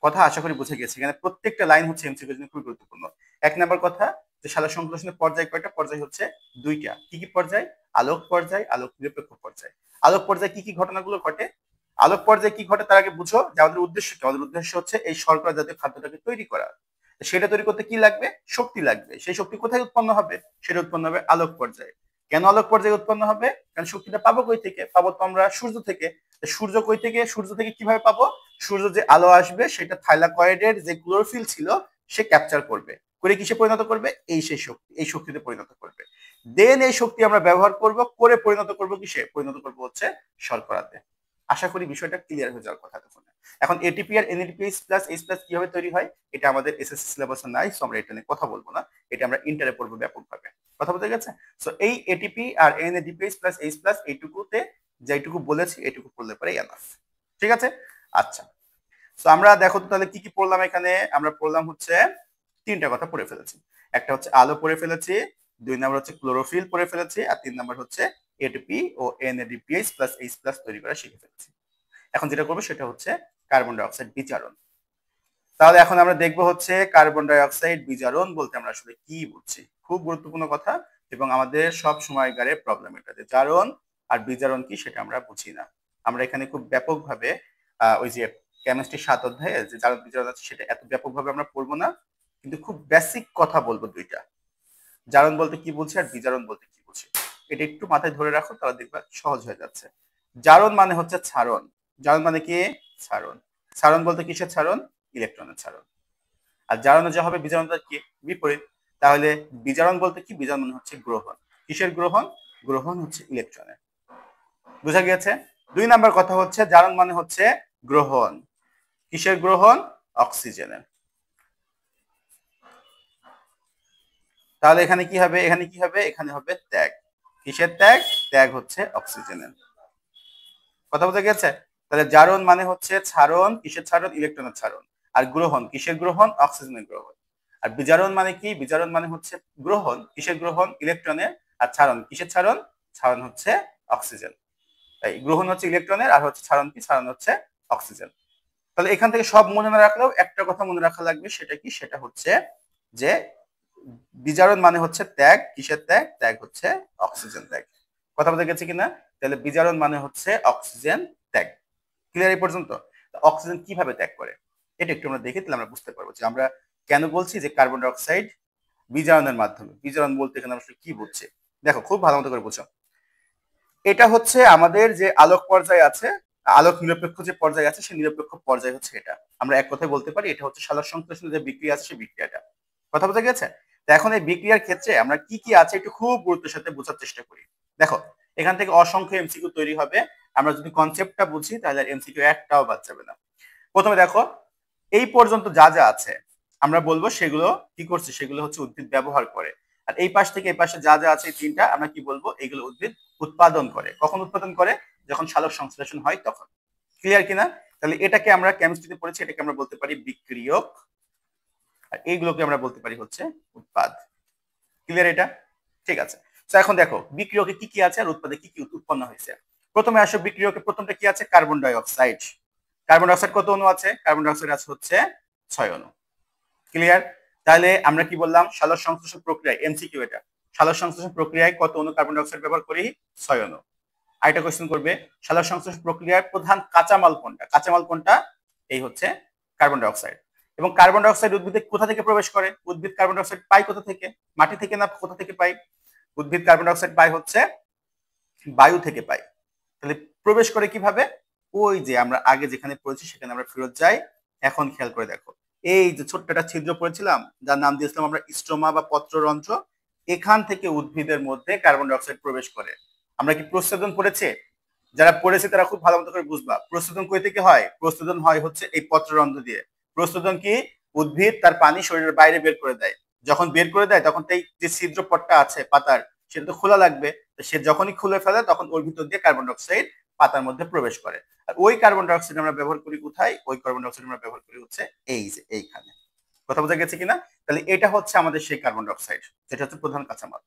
কথা আশা করি বুঝে গেছে। এখানে প্রত্যেকটা লাইন হচ্ছে এমসিকিউ জন্য খুবই গুরুত্বপূর্ণ। 1 নাম্বার কথা, যে সালোক সংশ্লেষণের পর্যায় কয়টা? পর্যায় হচ্ছে 2টা। কি কি পর্যায়? আলোক পর্যায়, আলোক নিরপেক্ষ পর্যায়। আলোক পর্যায়ে কি কি ঘটনাগুলো ঘটে? আলোক পর্যায়ে কি ঘটে তার আগে বুঝো যে আমাদের উদ্দেশ্য কি। আমাদের উদ্দেশ্য হচ্ছে এই শর্করা জাতীয় খাদ্যটাকে তৈরি করা। সেটা তৈরি করতে কি লাগবে? শক্তি লাগবে। সেই শক্তি কোথায় উৎপন্ন হবে? সেটা উৎপন্ন হবে আলোক পর্যায়ে। কেন আলোক পর্যায়ে উৎপন্ন হবে? কারণ শক্তিটা পাবো কই থেকে? পাবো তো আমরা সূর্য থেকে। সূর্য কই থেকে? সূর্য থেকে কিভাবে পাবো? সূর্য যে আলো আসবে সেটা থাইলাকয়েডের যে ক্লোরোফিল ছিল সে ক্যাপচার করবে, করে কিসে পরিণত করবে? সেই শক্তি, এই শক্তিতে পরিণত করবে। দেন এই শক্তি আমরা ব্যবহার করব, করে পরিণত করব কিসে? পরিণত করব হচ্ছে শর্করাতে। আশা করি বিষয়টা ক্লিয়ার হয়ে যাওয়ার কথা তখন। এখন এটিপি আর এনএডিপিএইচ প্লাস এইচ প্লাস কিভাবে তৈরি হয় এটা আমাদের এসএসসি সিলেবাসে নাই, সো আমরা এটা নিয়ে কথা বলবো না। এটা আমরা ইন্টারে পড়বো ব্যাপকভাবে। কথা বলতে গেছে? সো এই এটিপি আর এনএডিপিএইচ প্লাস এইচ প্লাস এইটুকুতে যেটুকু বলেছি এটুকু পড়লে পরে এনাফ। ঠিক আছে? আচ্ছা, তো আমরা দেখো তো তাহলে কি কি পড়লাম এখানে। আমরা পড়লাম হচ্ছে 3টা কথা পড়ে ফেলেছি। একটা হচ্ছে আলো পড়ে ফেলেছি, 2 নাম্বার হচ্ছে ক্লোরোফিল পড়ে ফেলেছি, আর 3 নাম্বার হচ্ছে এটিপি ও এনএডিপিএইচ প্লাস এইচ প্লাস তৈরি করা শিখে ফেলেছি। এখন যেটা করবো সেটা হচ্ছে কার্বন ডাই অক্সাইড বিজারণ। তাহলে এখন আমরা দেখবো হচ্ছে কার্বন ডাই অক্সাইড বিজারণ বলতে আমরা আসলে কি বুঝছি। খুব গুরুত্বপূর্ণ কথা, এবং আমাদের সব সময়কারের প্রবলেম এটা, যে জারণ আর বিজারণ কি সেটা আমরা বুঝি না। আমরা এখানে খুব ব্যাপকভাবে ওই যে কেমিস্ট্রি 7 অধ্যায়ে যে জারণ বিজারণ আছে সেটা এত ব্যাপকভাবে আমরা পড়বো না, কিন্তু খুব বেসিক কথা বলবো দুইটা। জারণ বলতে কি বুঝি আর বিজারণ বলতে কি বুঝি, এটা একটু মাথায় ধরে রাখো, তাহলে দেখবা সহজ হয়ে যাচ্ছে। জারণ মানে হচ্ছে ছাড়ন। জারণ মানে কি? ছাড়ন। ছাড়ন বলতে কিসের ছাড়ন? ইলেকট্রনের ছাড়ন। আর জারণে যা হবে বিজারণটা কি? বিপরীত। তাহলে বিজারণ বলতে কি? বিজারণ মানে হচ্ছে গ্রহণ। কিসের গ্রহণ? গ্রহণ হচ্ছে ইলেকট্রনের। বুঝা গিয়েছে? 2 নাম্বার কথা হচ্ছে জারণ মানে হচ্ছে গ্রহণ। কিসের গ্রহণ? অক্সিজেনের। তাহলে এখানে কি হবে? এখানে কি হবে? এখানে হবে ত্যাগ। কিসের ত্যাগ? ত্যাগ হচ্ছে অক্সিজেনের। কথা বুঝা গেছে? তাহলে জারণ মানে হচ্ছে ছাড়ন। কিসের ছাড়ন? ইলেকট্রনের ছাড়ন। আর গ্রহণ কিসের গ্রহণ? অক্সিজেনের গ্রহণ। আর বিজারণ মানে কি? বিজারণ মানে হচ্ছে গ্রহণ। কিসের গ্রহণ? ইলেকট্রনের। আর ছাড়ন কিসের ছাড়ন? ছাড়ন হচ্ছে অক্সিজেন। তাই গ্রহণ হচ্ছে ইলেকট্রনের, আর হচ্ছে ছাড়ন কি? ছাড়ন হচ্ছে অক্সিজেন। তাহলে এখান থেকে সব মনে না রাখলেও একটা কথা মনে রাখা লাগবে, সেটা কি? সেটা হচ্ছে যে বিজারণ মানে হচ্ছে ত্যাগ। কিসের ত্যাগ? ত্যাগ হচ্ছে অক্সিজেন ত্যাগ। কথা বলতে গেছে কিনা? তাহলে বিজারণ মানে হচ্ছে অক্সিজেন ত্যাগ। ক্লিয়ার এই পর্যন্ত? অক্সিজেন কিভাবে ত্যাগ করে এটা একটু আমরা দেখি, তাহলে আমরা বুঝতে পারবো যে আমরা কেন বলছি যে কার্বন ডাই অক্সাইড বিজারণের মাধ্যমে। বিজারণ বলতে এখানে আসলে কি বুঝছে দেখো, খুব ভালো মতো করে বুঝো। এটা হচ্ছে আমাদের যে আলোক পর্যায় আছে, আলোক নিরপেক্ষ যে পর্যায় আছে সেই নিরপেক্ষ পর্যায় হচ্ছে এটা। আমরা এক কথায় বলতে পারি এটা হচ্ছে সালোক সংশ্লেষণের যে বিক্রিয়া আছে সেই বিক্রিয়াটা। কথা বোঝা গেছে? তো এখন এই বিক্রিয়ার ক্ষেত্রে আমরা কি কি আছে একটু খুব গুরুত্বের সাথে বোঝার চেষ্টা করি। দেখো, এখান থেকে অসংখ্য এমসিকিউ তৈরি হবে। আমরা যদি কনসেপ্টটা বুঝি তাহলে এমসিকিউ একটাও বাদ যাবে না। প্রথমে দেখো, এই পর্যন্ত যা যা আছে আমরা বলবো সেগুলো কি করছে? সেগুলো হচ্ছে উদ্ভিদ ব্যবহার করে। আর এই পাশ থেকে এই পাশে যা যা আছে এই 3টা আমরা কি বলবো? এগুলো উদ্ভিদ উৎপাদন করে। কখন উৎপাদন করে? যখন সালোক সংশ্লেষণ হয় তখন। ক্লিয়ার কিনা? তাহলে এটাকে আমরা কেমিস্ট্রিতে পড়েছি, এটাকে আমরা বলতে পারি বিক্রিয়ক। আর এইগুলোকে আমরা বলতে পারি হচ্ছে উৎপাদ। ক্লিয়ার এটা? ঠিক আছে। তো এখন দেখো বিক্রিয়কে কি কি আছে আর উৎপাদে কি কি উৎপন্ন হয়েছে। প্রথমে আসো বিক্রিয়কে, প্রথমটা কি আছে? কার্বন ডাই অক্সাইড। কার্বন ডাই অক্সাইড কত অণু আছে? কার্বন ডাই অক্সাইড আছে হচ্ছে 6 অণু। ক্লিয়ার? তাহলে আমরা কি বললাম? সালোক সংশ্লেষণ প্রক্রিয়ায়, এমসিকিউ এটা, সালোক সংশ্লেষণ প্রক্রিয়ায় কত অণু কার্বন ডাই অক্সাইড ব্যবহার করি? 6 অণু। আরেকটা কোশ্চেন করবে, সালোক সংশ্লেষণ প্রক্রিয়ার প্রধান কাঁচামাল কোনটা? কাঁচামাল কোনটা? এই হচ্ছে কার্বন ডাই অক্সাইড। এবং কার্বন ডাই অক্সাইড উদ্ভিদে কোথা থেকে প্রবেশ করে? উদ্ভিদ কার্বন ডাই অক্সাইড পায় কোথা থেকে? মাটি থেকে না কোথা থেকে পায়? উদ্ভিদ কার্বন ডাই অক্সাইড পায় হচ্ছে বায়ু থেকে পায়। তাহলে প্রবেশ করে কিভাবে? ওই যে আমরা আগে যেখানে পড়েছি সেখানে আমরা ফেরত যাই। এখন খেয়াল করে দেখো, এই যে ছোট্ট একটা ছিদ্র পড়েছিলাম যার নাম দিয়েছিলাম আমরা স্ট্রোমা বা পত্ররন্ধ্র, এখান থেকে উদ্ভিদের মধ্যে কার্বন ডাই অক্সাইড প্রবেশ করে। আমরা কি প্রস্বেদন পড়েছে? যারা পড়েছে তারা খুব ভালো মতো করে বুঝবা। প্রস্তুতন কই থেকে হয়? প্রস্তুতন হয় হচ্ছে এই পত্ররন্ধ্র দিয়ে। প্রস্তুতন কি? উদ্ভিদ তার পানি শরীরের বাইরে বের করে দেয়। যখন বের করে দেয় তখন এই যে ছিদ্রপটটা আছে পাতার, সেটা তো খোলা লাগবে। সে যখনই খুলে ফেলে তখন ওর ভিতর দিয়ে কার্বন ডাই অক্সাইড পাতার মধ্যে প্রবেশ করে। আর ওই কার্বন ডাই অক্সাইড আমরা ব্যবহার করি কোথায়? ওই কার্বন ডাই অক্সাইড আমরা ব্যবহার করি হচ্ছে এই যে এইখানে। কথা বোঝা গেছে কিনা? তাহলে এটা হচ্ছে আমাদের সেই কার্বন ডাই অক্সাইড, যেটা হচ্ছে প্রধান কাঁচামাল।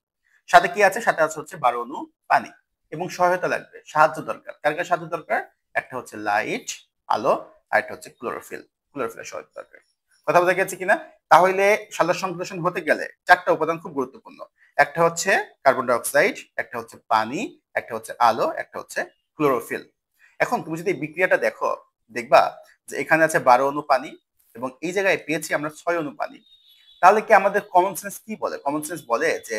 সাথে কি আছে? সাথে আছে হচ্ছে 12 অণু পানি। এবং সহায়তা লাগবে, সাহায্য দরকার। কার কার সাহায্য দরকার? একটা হচ্ছে লাইট, আলো, আর একটা হচ্ছে ক্লোরোফিল। ক্লোরোফিলের সহায়তা দরকার। কথা বোঝা গেছে কিনা? তাহলে সালোক সংশ্লেষণ হতে গেলে 4টা উপাদান খুব গুরুত্বপূর্ণ। একটা হচ্ছে কার্বন ডাই অক্সাইড, একটা হচ্ছে পানি, একটা হচ্ছে আলো, একটা হচ্ছে ক্লোরোফিল। এখন তুমি যদি এই বিক্রিয়াটা দেখো, দেখবা যে এখানে আছে 12 অণু পানি এবং এই জায়গায় পেয়েছি আমরা 6 অণু পানি। তাহলে কি আমাদের কমন সেন্স কি বলে? কমন সেন্স বলে যে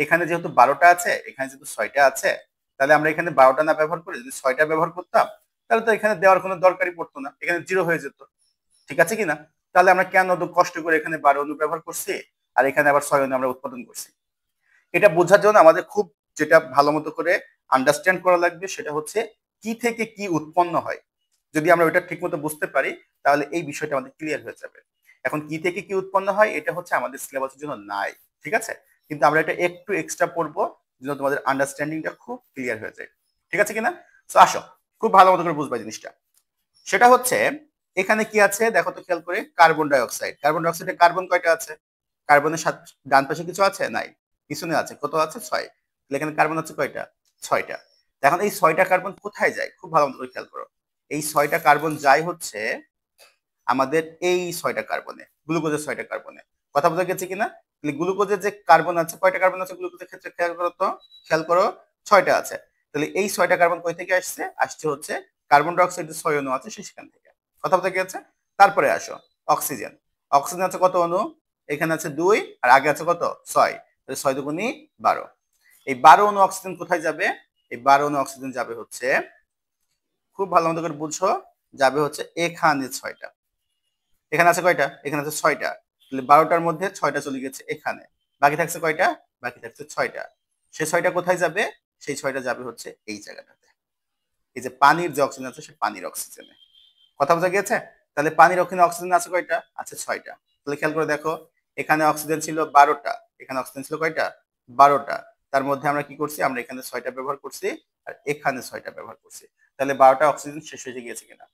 এখানে যেহেতু 12টা আছে, এখানে যেহেতু 6টা আছে, তাহলে আমরা এখানে 12টা না ব্যবহার করে যদি 6টা ব্যবহার করতাম, তাহলে তো এখানে দেওয়ার কোনো দরকারই পড়তো না, এখানে 0 হয়ে যেত। ঠিক আছে কিনা? তাহলে আমরা কেন তো কষ্ট করে এখানে 12 অণু ব্যবহার করছি আর এখানে আবার 6 অণু আমরা উৎপাদন করছি? এটা বোঝার জন্য আমাদের খুব যেটা ভালো মতো করে আন্ডারস্ট্যান্ড করা লাগবে সেটা হচ্ছে কি থেকে কি উৎপন্ন হয়। যদি আমরা ওইটা ঠিক মতো বুঝতে পারি তাহলে এই বিষয়টা আমাদের ক্লিয়ার হয়ে যাবে। এখন কি থেকে কি উৎপন্ন হয় এটা হচ্ছে আমাদের সিলেবাসের জন্য নাই, ঠিক আছে? কিন্তু আমরা এটা একটু এক্সট্রা পড়বো যেন তোমাদের আন্ডারস্ট্যান্ডিংটা খুব ক্লিয়ার হয়ে যায়। ঠিক আছে কিনা? তো আসো খুব ভালো মতো করে বুঝবা জিনিসটা। সেটা হচ্ছে এখানে কি আছে দেখো তো খেয়াল করে, কার্বন ডাই অক্সাইড। কার্বন ডাই অক্সাইডে কার্বন কয়টা আছে? কার্বনের ডান পাশে কিছু আছে? নাই। পিছনে আছে। কত আছে? 6। তাহলে এখানে কার্বন আছে কয়টা? 6টা। এখন এই 6টা কার্বন কোথায় যায়? খুব ভালো মতো করে খেয়াল করো। এই 6টা কার্বন যায় হচ্ছে আমাদের এই 6টা কার্বনে, গ্লুকোজের 6টা কার্বনে। কথা বোঝা গেছে কিনা? তাহলে গ্লুকোজের যে কার্বন আছে, কয়টা কার্বন আছে গ্লুকোজের ক্ষেত্রে? খেয়াল করো তো, খেয়াল করো, 6টা আছে। তাহলে এই 6টা কার্বন কই থেকে আসছে? আসছে হচ্ছে কার্বন ডাই অক্সাইডের 6 অণু আছে সেখান থেকে। কথা বোঝা গেছে? তারপরে আসো অক্সিজেন। অক্সিজেন আছে কত অণু? এখানে আছে 2 আর আগে আছে কত? 6। তাহলে 6 দুগুণী 12। এই 12 অণু অক্সিজেন কোথায় যাবে? এই 12 অণু অক্সিজেন যাবে হচ্ছে, খুব ভালো মতো করে বুঝছো, যাবে হচ্ছে এখানে 6টা। এখানে আছে কয়টা? এখানে আছে 6টা। তাহলে 12টার মধ্যে 6টা চলে গেছে এখানে। বাকি থাকছে কয়টা? বাকি থাকছে 6টা। সে 6টা কোথায় যাবে? সেই 6টা যাবে হচ্ছে এই জায়গাটাতে। এই যে পানির যে অক্সিজেন আছে সে পানির অক্সিজেনে। কথা বোঝা গিয়েছে? তাহলে পানির ওখানে অক্সিজেন আছে কয়টা? আছে 6টা। তাহলে খেয়াল করে দেখো, এখানে অক্সিজেন ছিল 12টা, এখানে অক্সিজেন ছিল কয়টা? 12টা। তার মধ্যে আমরা কি করছি? আমরা এখানে 6টা ব্যবহার করছি আর এখানে 6টা ব্যবহার করছি। তাহলে 12টা অক্সিজেন শেষ হয়ে গিয়েছে কিনা?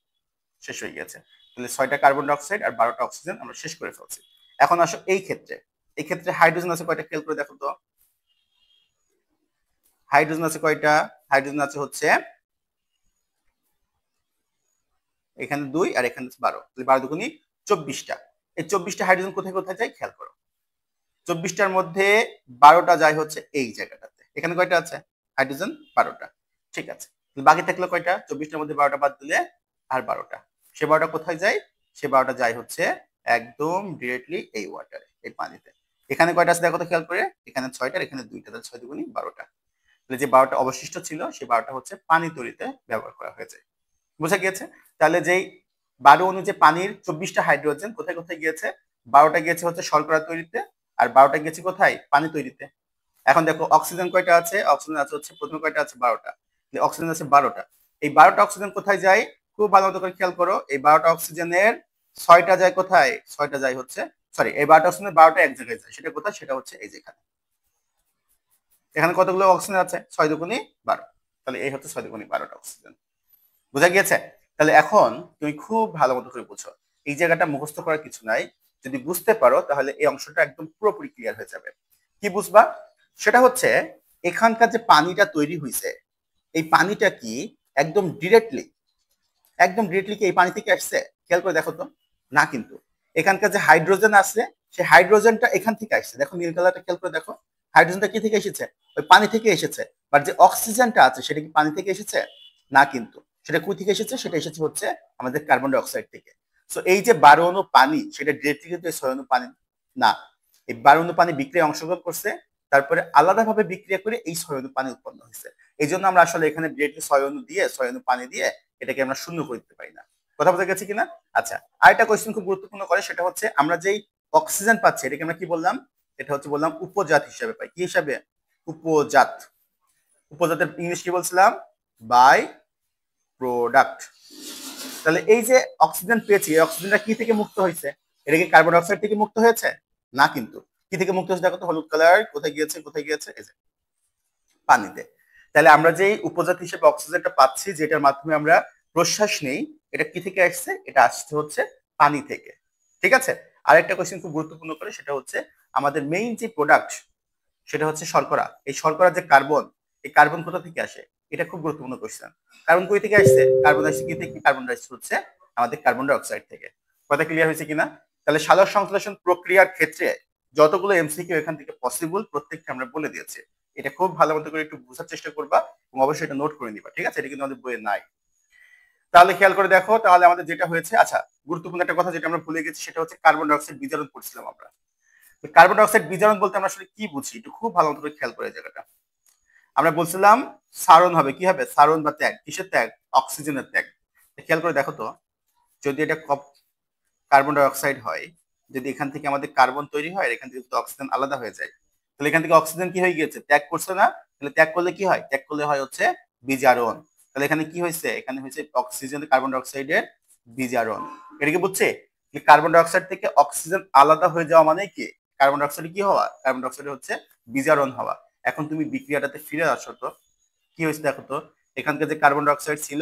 শেষ হয়ে গেছে। তাহলে 6টা কার্বন ডাই অক্সাইড আর 12টা অক্সিজেন আমরা শেষ করে ফেলছি। এখন আসো এই ক্ষেত্রে, এই ক্ষেত্রে হাইড্রোজেন আছে কয়টা? খেয়াল করে দেখো তো, হাইড্রোজেন আছে কয়টা? হাইড্রোজেন আছে হচ্ছে এখানে 2 আর এখানে 12। তাহলে 12 দুগুণী 24টা। এই 24টা হাইড্রোজেন কোথায় কোথায় যায় খেয়াল করো। 24টার মধ্যে 12টা যায় হচ্ছে এই জায়গাটাতে। এখানে কয়টা আছে? হাইড্রোজেন 12টা। ঠিক আছে। বাকি থাকলো কয়টা? 24টার মধ্যে 12টা বাদ দিলে আর 12টা। সে 12টা কোথায় যায়? সে 12টা যায় হচ্ছে একদম ডিরেক্টলি এই ওয়াটারে, এই পানিতে। এখানে কয়টা আছে দেখো তো খেয়াল করে, এখানে 6টা, এখানে 2টা, তাহলে 6 দুগুণী 12টা। তাহলে যে 12টা অবশিষ্ট ছিল সেই 12টা হচ্ছে পানি তৈরিতে ব্যবহার করা হয়েছে। বুঝা গিয়েছে? তাহলে যেই 12 অণু যে পানির 24টা হাইড্রোজেন কোথায় কোথায় গিয়েছে? 12টা গিয়েছে হচ্ছে শর্করা তৈরিতে আর 12টা গিয়েছে কোথায়? পানি তৈরিতে। এখন দেখো অক্সিজেন কয়টা আছে? অক্সিজেন আছে হচ্ছে প্রথমে কয়টা আছে? 12টা। অক্সিজেন আছে 12টা। এই 12টা অক্সিজেন কোথায় যায়? খুব ভালো মতো করে খেয়াল করো, এই 12টা অক্সিজেনের 6টা যায় কোথায়? 6টা যায় হচ্ছে, সরি, এই 12টা অক্সিজেনের 12টা এক জায়গায় যায়। সেটা কোথায়? সেটা হচ্ছে এই যেখানে। এখানে কতগুলো অক্সিজেন আছে? 6 দুগুণী 12। তাহলে এই হচ্ছে 6 দুগুণী 12টা অক্সিজেন। বুঝা গিয়েছে? তাহলে এখন তুমি খুব ভালো মতো করে বুঝো, এই জায়গাটা মুখস্থ করার কিছু নাই। যদি বুঝতে পারো তাহলে এই অংশটা একদম পুরোপুরি ক্লিয়ার হয়ে যাবে। কি বুঝবা? সেটা হচ্ছে এখানকার যে পানিটা তৈরি হয়েছে, এই পানিটা কি একদম ডিরেক্টলি কি এই পানি থেকে আসছে? খেয়াল করে দেখো তো। না কিন্তু, এখানকার যে হাইড্রোজেন আছে সেই হাইড্রোজেনটা এখান থেকে আসছে। দেখো নীল কালারটা খেয়াল করে দেখো, হাইড্রোজেনটা কি থেকে এসেছে? ওই পানি থেকে এসেছে। বাট যে অক্সিজেনটা আছে সেটা কি পানি থেকে এসেছে? না কিন্তু, সেটা কোথা থেকে এসেছে? সেটা এসেছে হচ্ছে আমাদের কার্বন ডাই অক্সাইড থেকে। সো এই যে 12 অণু পানি, সেটা ডিরেক্টলি কিন্তু 6 অণু পানি না। এই 12 অণু পানি বিক্রিয়ায় অংশগ্রহণ করছে, তারপরে আলাদাভাবে বিক্রিয়া করে এই 6 অণু পানি উৎপন্ন হয়েছে। এই জন্য আমরা আসলে এখানে ডিরেক্টলি 6 অণু পানি দিয়ে এটাকে আমরা শূন্য করে দিতে পারি না। কথা বোঝা গেছে কিনা? আচ্ছা, আরেকটা কোয়েশ্চেন খুব গুরুত্বপূর্ণ করে, সেটা হচ্ছে আমরা যেই অক্সিজেন পাচ্ছি এটাকে আমরা কি বললাম? এটা হচ্ছে বললাম উপজাত হিসেবে পাই। কি হিসাবে? উপজাত। উপজাতের ইংলিশ কি বলছিলাম? By product. তাহলে এই যে অক্সিজেন পেয়েছি, এই অক্সিজেনটা কি থেকে মুক্ত হয়েছে? এটা কি কার্বন ডাইঅক্সাইড থেকে মুক্ত হয়েছে? না কিন্তু, কি থেকে মুক্ত হয়েছে? দেখো তো হলুদ কালার কোথায় গিয়েছে, কোথায় গিয়েছে? এই যে পানিতে। তাহলে আমরা যে উপজাত হিসেবে অক্সিজেনটা পাচ্ছি, যেটার মাধ্যমে আমরা প্রশ্বাস নেই, এটা কি থেকে আসছে? এটা আসছে হচ্ছে পানি থেকে। ঠিক আছে? আরেকটা কোয়েশ্চেন খুব গুরুত্বপূর্ণ করে, সেটা হচ্ছে আমাদের মেইন যে প্রোডাক্ট সেটা হচ্ছে শর্করা। এই শর্করা যে কার্বন, এই কার্বন কোথা থেকে আসে? এটা খুব গুরুত্বপূর্ণ কোয়েশ্চেন। কার্বন কই থেকে আসছে? কার্বন আসছে কি থেকে? কার্বন আসছে হচ্ছে আমাদের কার্বন ডাই অক্সাইড থেকে। কথা ক্লিয়ার হয়েছে কিনা? তাহলে সালোক সংশ্লেষণ প্রক্রিয়ার ক্ষেত্রে যতগুলো এমসিকিউ এখান থেকে পসিবল প্রত্যেকটা আমরা বলে দিয়েছি। এটা খুব ভালো মতো করে একটু বোঝার চেষ্টা করবা এবং অবশ্যই এটা নোট করে নিবা। ঠিক আছে? এটা কিন্তু আমাদের বইয়ে নাই। তাহলে খেয়াল করে দেখো, তাহলে আমাদের যেটা হয়েছে, আচ্ছা গুরুত্বপূর্ণ একটা কথা যেটা আমরা ভুলে গেছি, সেটা হচ্ছে কার্বন ডাই অক্সাইড বিজারণ করছিলাম আমরা। কার্বন ডাই অক্সাইড বিজারণ বলতে আমরা আসলে কি বুঝি একটু খুব ভালো মতো করে খেয়াল করে জায়গাটা। আমরা বলছিলাম সারণ হবে, কি হবে? সারণ বা ত্যাগ। কিসের ত্যাগ? অক্সিজেনের ত্যাগ। খেয়াল করে দেখো তো, যদি এটা কার্বন ডাই অক্সাইড হয়, যদি এখান থেকে আমাদের কার্বন তৈরি হয়, এখান থেকে অক্সিজেন আলাদা হয়ে যায়, তাহলে এখান থেকে অক্সিজেন কি হয়ে গিয়েছে? ত্যাগ করছে না? তাহলে ত্যাগ করলে কি হয়? ত্যাগ করলে হয় হচ্ছে বিজারণ। তাহলে এখানে কি হয়েছে? এখানে হয়েছে অক্সিজেন কার্বন ডাই অক্সাইডের বিজারণ। এটা কি বুঝছে? কার্বন ডাই অক্সাইড থেকে অক্সিজেন আলাদা হয়ে যাওয়া মানে কি? কার্বন ডাই অক্সাইড কি হওয়া? কার্বন ডাই অক্সাইড হচ্ছে বিজারণ হওয়া। এখন তুমি বিক্রিয়াটাতে ফিরে আসো তো, কি হয়েছে দেখো তো। এখানকার যে কার্বন ডাই অক্সাইড ছিল,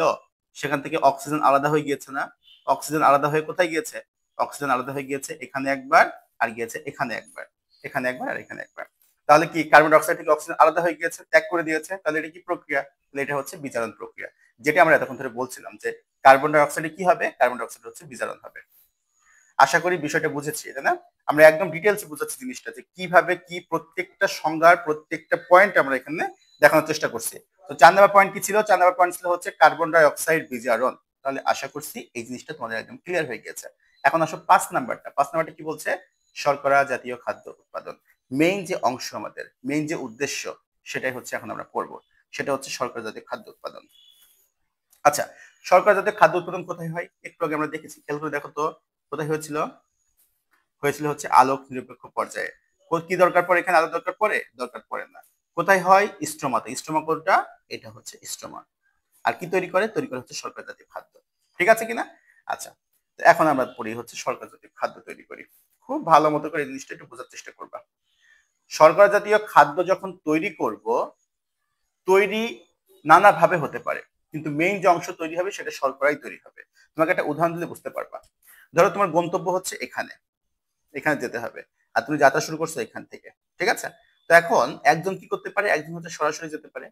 সেখান থেকে অক্সিজেন আলাদা হয়ে গিয়েছে না? অক্সিজেন আলাদা হয়ে কোথায় গিয়েছে? অক্সিজেন আলাদা হয়ে গিয়েছে এখানে একবার, আর গিয়েছে এখানে একবার, এখানে একবার আর এখানে একবার। তাহলে কি কার্বন ডাই অক্সাইড থেকে অক্সিজেন আলাদা হয়ে গিয়েছে, ত্যাগ করে দিয়েছে। তাহলে এটা কি প্রক্রিয়া? তাহলে এটা হচ্ছে বিজারণ প্রক্রিয়া, যেটা আমরা এতক্ষণ ধরে বলছিলাম যে কার্বন ডাই অক্সাইডে কি হবে? কার্বন ডাই অক্সাইড হচ্ছে বিজারণ হবে। আশা করি বিষয়টা বুঝেছি, তাই না? আমরা একদম ডিটেলসে বুঝাচ্ছি জিনিসটা, যে কিভাবে কি প্রত্যেকটা সংজ্ঞার প্রত্যেকটা পয়েন্ট আমরা এখানে দেখানোর চেষ্টা করছি। তো 4 নাম্বার পয়েন্ট কি ছিল? 4 নাম্বার পয়েন্ট ছিল হচ্ছে কার্বন ডাই অক্সাইড বিজারণ। তাহলে আশা করছি এই জিনিসটা তোমাদের একদম ক্লিয়ার হয়ে গেছে। এখন আসো 5 নাম্বারটা। 5 নাম্বারটা কি বলছে? শর্করা জাতীয় খাদ্য উৎপাদন। মেইন যে অংশ, আমাদের মেইন যে উদ্দেশ্য, সেটাই হচ্ছে এখন আমরা পড়বো। সেটা হচ্ছে শর্করা জাতীয় খাদ্য উৎপাদন। আচ্ছা, শর্করা জাতীয় খাদ্য উৎপাদন কোথায় হয়? একটু আগে আমরা দেখেছি, খেয়াল করে দেখো তো। কোথায় হয়েছিল? হয়েছিল হচ্ছে আলোক নিরপেক্ষ পর্যায়ে। কি দরকার পড়ে এখানে? আলো দরকার পড়ে? দরকার পড়ে না। কোথায় হয়? স্ট্রোমাতে। স্ট্রোমা কোনটা? এটা হচ্ছে স্ট্রোমা। আর কি তৈরি করে? তৈরি করে হচ্ছে শর্করা জাতীয় খাদ্য। ঠিক আছে কিনা? আচ্ছা, তো এখন আমরা পড়ি হচ্ছে শর্করা জাতীয় খাদ্য তৈরি করি। খুব ভালো মতো করে এই জিনিসটা একটু বোঝার চেষ্টা করবা। শর্করা জাতীয় খাদ্য যখন তৈরি করব, তৈরি নানাভাবে হতে পারে, কিন্তু মেইন যে অংশ তৈরি হবে সেটা শর্করাই তৈরি হবে। তোমাকে একটা উদাহরণ দিলে বুঝতে পারবা। ধরো তোমার গন্তব্য হচ্ছে এখানে, এখানে যেতে হবে, আর তুমি যাত্রা শুরু করছো এখান থেকে। ঠিক আছে? তো এখন একজন কি করতে পারে? একজন হচ্ছে সরাসরি যেতে পারে।